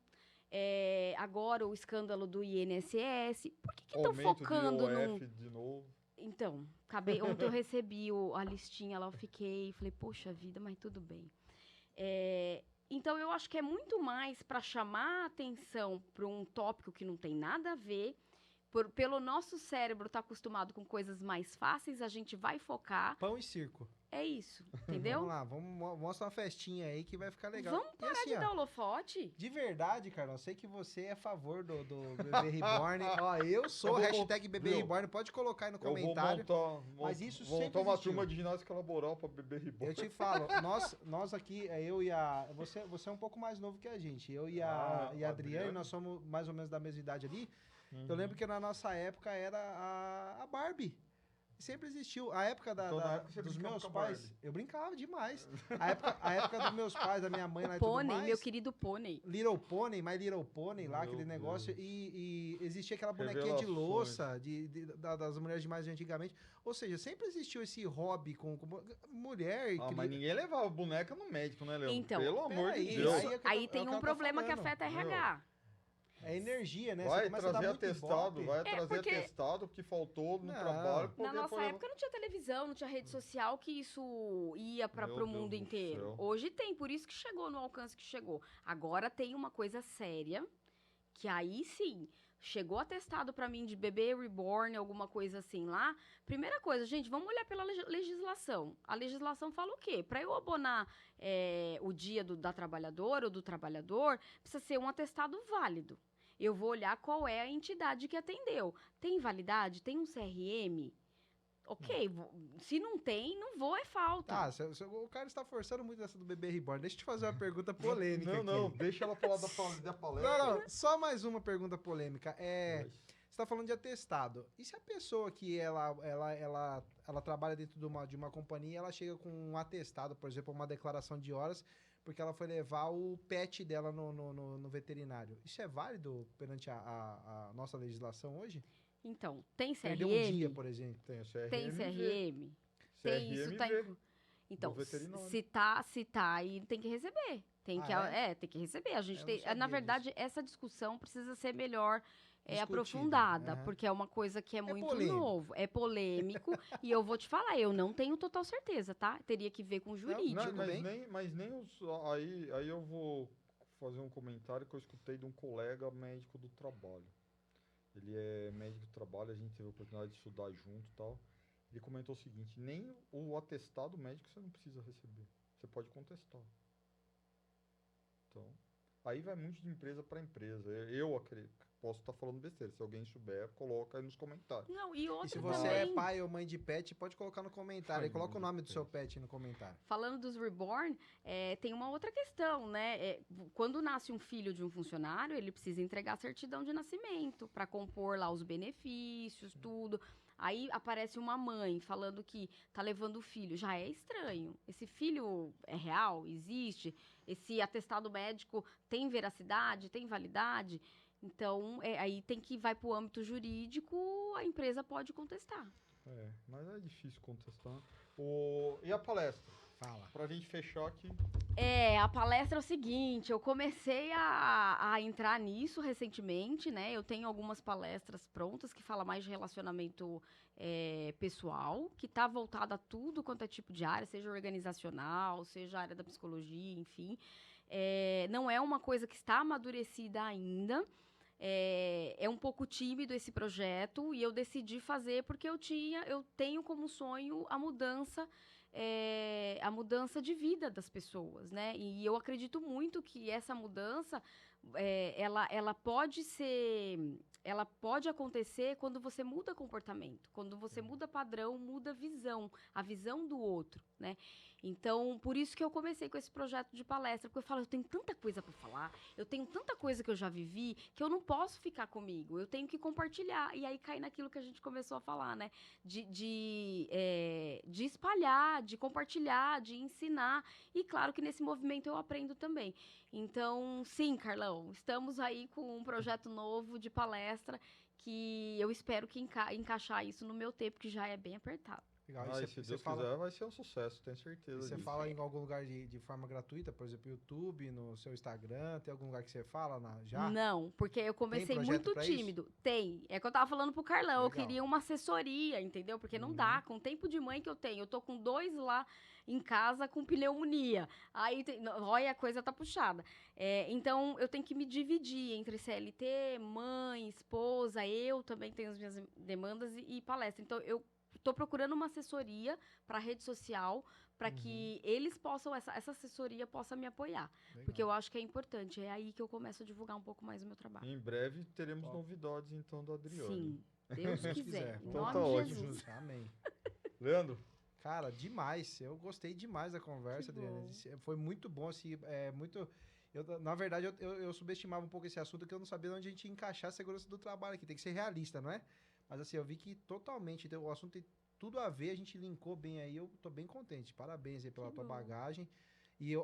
agora o escândalo do INSS, por que estão Aumento focando de num... IOF de novo. Então, ontem eu recebi a listinha lá, eu falei, poxa vida, mas tudo bem. Então, eu acho que é muito mais para chamar a atenção para um tópico que não tem nada a ver. Pelo nosso cérebro estar acostumado com coisas mais fáceis, a gente vai focar. Pão e circo. É isso, entendeu? Vamos lá, mostra uma festinha aí que vai ficar legal. Vamos parar assim, de ó, dar holofote. de verdade, Carol, eu sei que você é a favor do Bebê Reborn. Ó, eu sou Eu vou hashtag Bebê Meu, Reborn, pode colocar aí no Eu vou comentário. montar, Mas isso vou sempre montar uma existiu. turma de ginástica laboral para beber reborn. Eu te falo, nós aqui, eu e a... Você é um pouco mais novo que a gente. Eu e a Adriane, Adriane. nós somos mais ou menos da mesma idade ali. Uhum. Eu lembro que na nossa época era a Barbie. Sempre existiu. A época Então, na época, você dos brincava meus com a pais, Barbie. eu brincava demais. A época dos meus pais, da minha mãe lá O e tudo pônei, mais. meu querido pônei. Little Pony, My Little Pony lá, Meu aquele negócio. Deus. E existia aquela bonequinha de Revelações. louça das mulheres de mais antigamente. Ou seja, sempre existiu esse hobby com mulher e Ah, mas ninguém levava boneca no médico, né, Leandro? Então, Pelo amor de peraí, Deus. aí é que Aí é o tem que um ela tá problema que falando. afeta RH. É energia, né? Você Vai começa a dar trazer muito atestado, ibope. vai trazer porque- atestado que faltou no Não. trabalho. Na nossa época não tinha televisão, não tinha rede social que isso ia para Meu pro mundo Deus do inteiro. céu. Hoje tem, por isso que chegou no alcance que chegou. Agora tem uma coisa séria, que aí sim, chegou atestado para mim de bebê reborn, alguma coisa assim lá. Primeira coisa, gente, vamos olhar pela legislação. A legislação fala o quê? Para eu abonar o dia da trabalhadora ou do trabalhador, precisa ser um atestado válido. Eu vou olhar qual é a entidade que atendeu. Tem validade? Tem um CRM? Ok, se não tem, não vou, é falta. Tá, o cara está forçando muito essa do bebê reborn. Deixa eu te fazer uma pergunta polêmica Não, aqui. deixa ela falar da palestra. Não, só mais uma pergunta polêmica. Você está falando de atestado. E se a pessoa que ela trabalha dentro de uma companhia, ela chega com um atestado, por exemplo, uma declaração de horas, porque ela foi levar o pet dela no veterinário. Isso é válido perante a nossa legislação hoje? Então, tem CRM? Perdeu um dia, por exemplo. Tem o CRM. Tem CRM? Tem isso, tá CRMV. Então, do veterinário. se tá aí, tem que receber. Tem que receber. A gente Eu tem, não sabia na verdade, essa discussão precisa ser melhor Discutida. aprofundada, Aham. porque é uma coisa que é muito polêmico. novo, é polêmico, e eu vou te falar, eu não tenho total certeza, tá? Teria que ver com o jurídico. Não, bem? mas nem os. Aí eu vou fazer um comentário que eu escutei de um colega médico do trabalho. Ele é médico do trabalho, a gente teve a oportunidade de estudar junto e tal. Ele comentou o seguinte: nem o atestado médico você não precisa receber. Você pode contestar. Então, aí vai muito de empresa para empresa. Eu acredito. Posso estar falando besteira. Se alguém souber, coloca aí nos comentários. Não, e outra E se você também, é pai ou mãe de pet, pode colocar no comentário. Ai, Aí coloca o meu nome do Deus. seu pet no comentário. falando dos reborn, tem uma outra questão, né? Quando nasce um filho de um funcionário, ele precisa entregar a certidão de nascimento para compor lá os benefícios, tudo. Aí aparece uma mãe falando que tá levando o filho. Já é estranho. Esse filho é real? Existe? Esse atestado médico tem veracidade? Tem validade? Então, aí vai para o âmbito jurídico, a empresa pode contestar. Mas é difícil contestar. E a palestra? Fala. Pra gente fechar aqui. A palestra é o seguinte, eu comecei a entrar nisso recentemente, né? Eu tenho algumas palestras prontas que falam mais de relacionamento pessoal, que tá voltada a tudo quanto é tipo de área, seja organizacional, seja a área da psicologia, enfim. Não é uma coisa que está amadurecida ainda. É um pouco tímido esse projeto e eu decidi fazer porque eu tenho como sonho a mudança de vida das pessoas, né? E eu acredito muito que essa mudança ela pode acontecer quando você muda comportamento, quando você muda padrão, muda a visão do outro, né? Então, por isso que eu comecei com esse projeto de palestra, porque eu falo, eu tenho tanta coisa para falar, eu tenho tanta coisa que eu já vivi, que eu não posso ficar comigo, eu tenho que compartilhar. E aí cai naquilo que a gente começou a falar, né? De espalhar, de compartilhar, de ensinar. E claro que nesse movimento eu aprendo também. Então, sim, Carlão, estamos aí com um projeto novo de palestra que eu espero que encaixar isso no meu tempo, que já é bem apertado. Legal. E se Deus quiser, vai ser um sucesso, tenho certeza Você disso. fala em algum lugar de forma gratuita, por exemplo, YouTube, no seu Instagram, tem algum lugar que você fala já? Não, porque eu comecei projeto muito pra tímido. Tem. É que eu tava falando pro Carlão, eu Legal. queria uma assessoria, entendeu? Porque não dá, com o tempo de mãe que eu tenho. Eu tô com 2 lá em casa com pneumonia. Aí, olha, a coisa tá puxada. Então, eu tenho que me dividir entre CLT, mãe, esposa, eu também tenho as minhas demandas e palestra. Então, eu tô procurando uma assessoria para rede social, para que eles possam, essa assessoria possa me apoiar. Legal. Porque eu acho que é importante. É aí que eu começo a divulgar um pouco mais o meu trabalho. Em breve teremos Top. novidades, então, do Adriano. Sim, Deus Se quiser. Em Então nome tá de ótimo. Jesus. Amém. Leandro, Cara, demais. Eu gostei demais da conversa, Que Adriana. bom. Foi muito bom, assim, na verdade, eu subestimava um pouco esse assunto, que eu não sabia onde a gente ia encaixar a segurança do trabalho aqui. Tem que ser realista, não é? Mas assim, eu vi que totalmente, o assunto tem tudo a ver, a gente linkou bem aí, eu tô bem contente. Parabéns aí pela Que tua bom. bagagem. E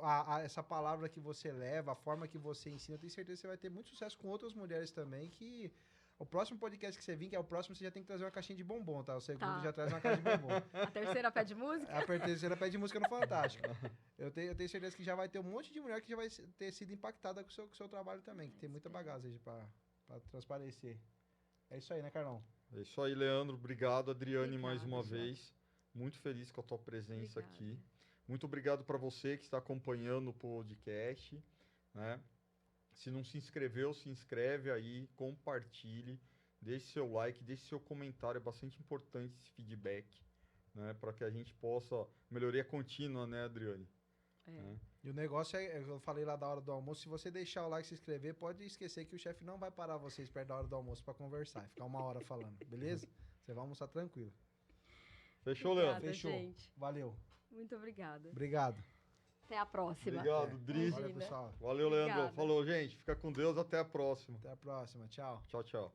essa palavra que você leva, a forma que você ensina, eu tenho certeza que você vai ter muito sucesso com outras mulheres também, que o próximo podcast que você vir, que é o próximo, você já tem que trazer uma caixinha de bombom, tá? O segundo Tá. já traz uma caixa de bombom. A terceira pede música? A terceira pede música no Fantástico. Eu tenho certeza que já vai ter um monte de mulher que já vai ter sido impactada com o seu trabalho também, que tem muita bagagem aí pra transparecer. É isso aí, né, Carlão? É isso aí, Leandro. Obrigado, Adriane, mais uma Obrigada, vez. Muito feliz com a tua presença Obrigada. aqui. Muito obrigado para você que está acompanhando o podcast, né? Se não se inscreveu, se inscreve aí, compartilhe, deixe seu like, deixe seu comentário, é bastante importante esse feedback, né? Para que a gente possa melhoria contínua, né, Adriane? É. Né? E o negócio é, eu falei lá da hora do almoço, se você deixar o like e se inscrever, pode esquecer que o chefe não vai parar vocês perto da hora do almoço pra conversar, ficar uma hora falando, beleza? Você vai almoçar tranquilo. Fechou, Obrigada, Leandro? Fechou. gente. Valeu. Muito obrigada. Obrigado. Até a próxima. Obrigado, É. Dri. Imagina. Valeu, pessoal. Valeu, Leandro. Obrigada. Falou, gente. Fica com Deus. Até a próxima. Até a próxima. Tchau. Tchau, tchau.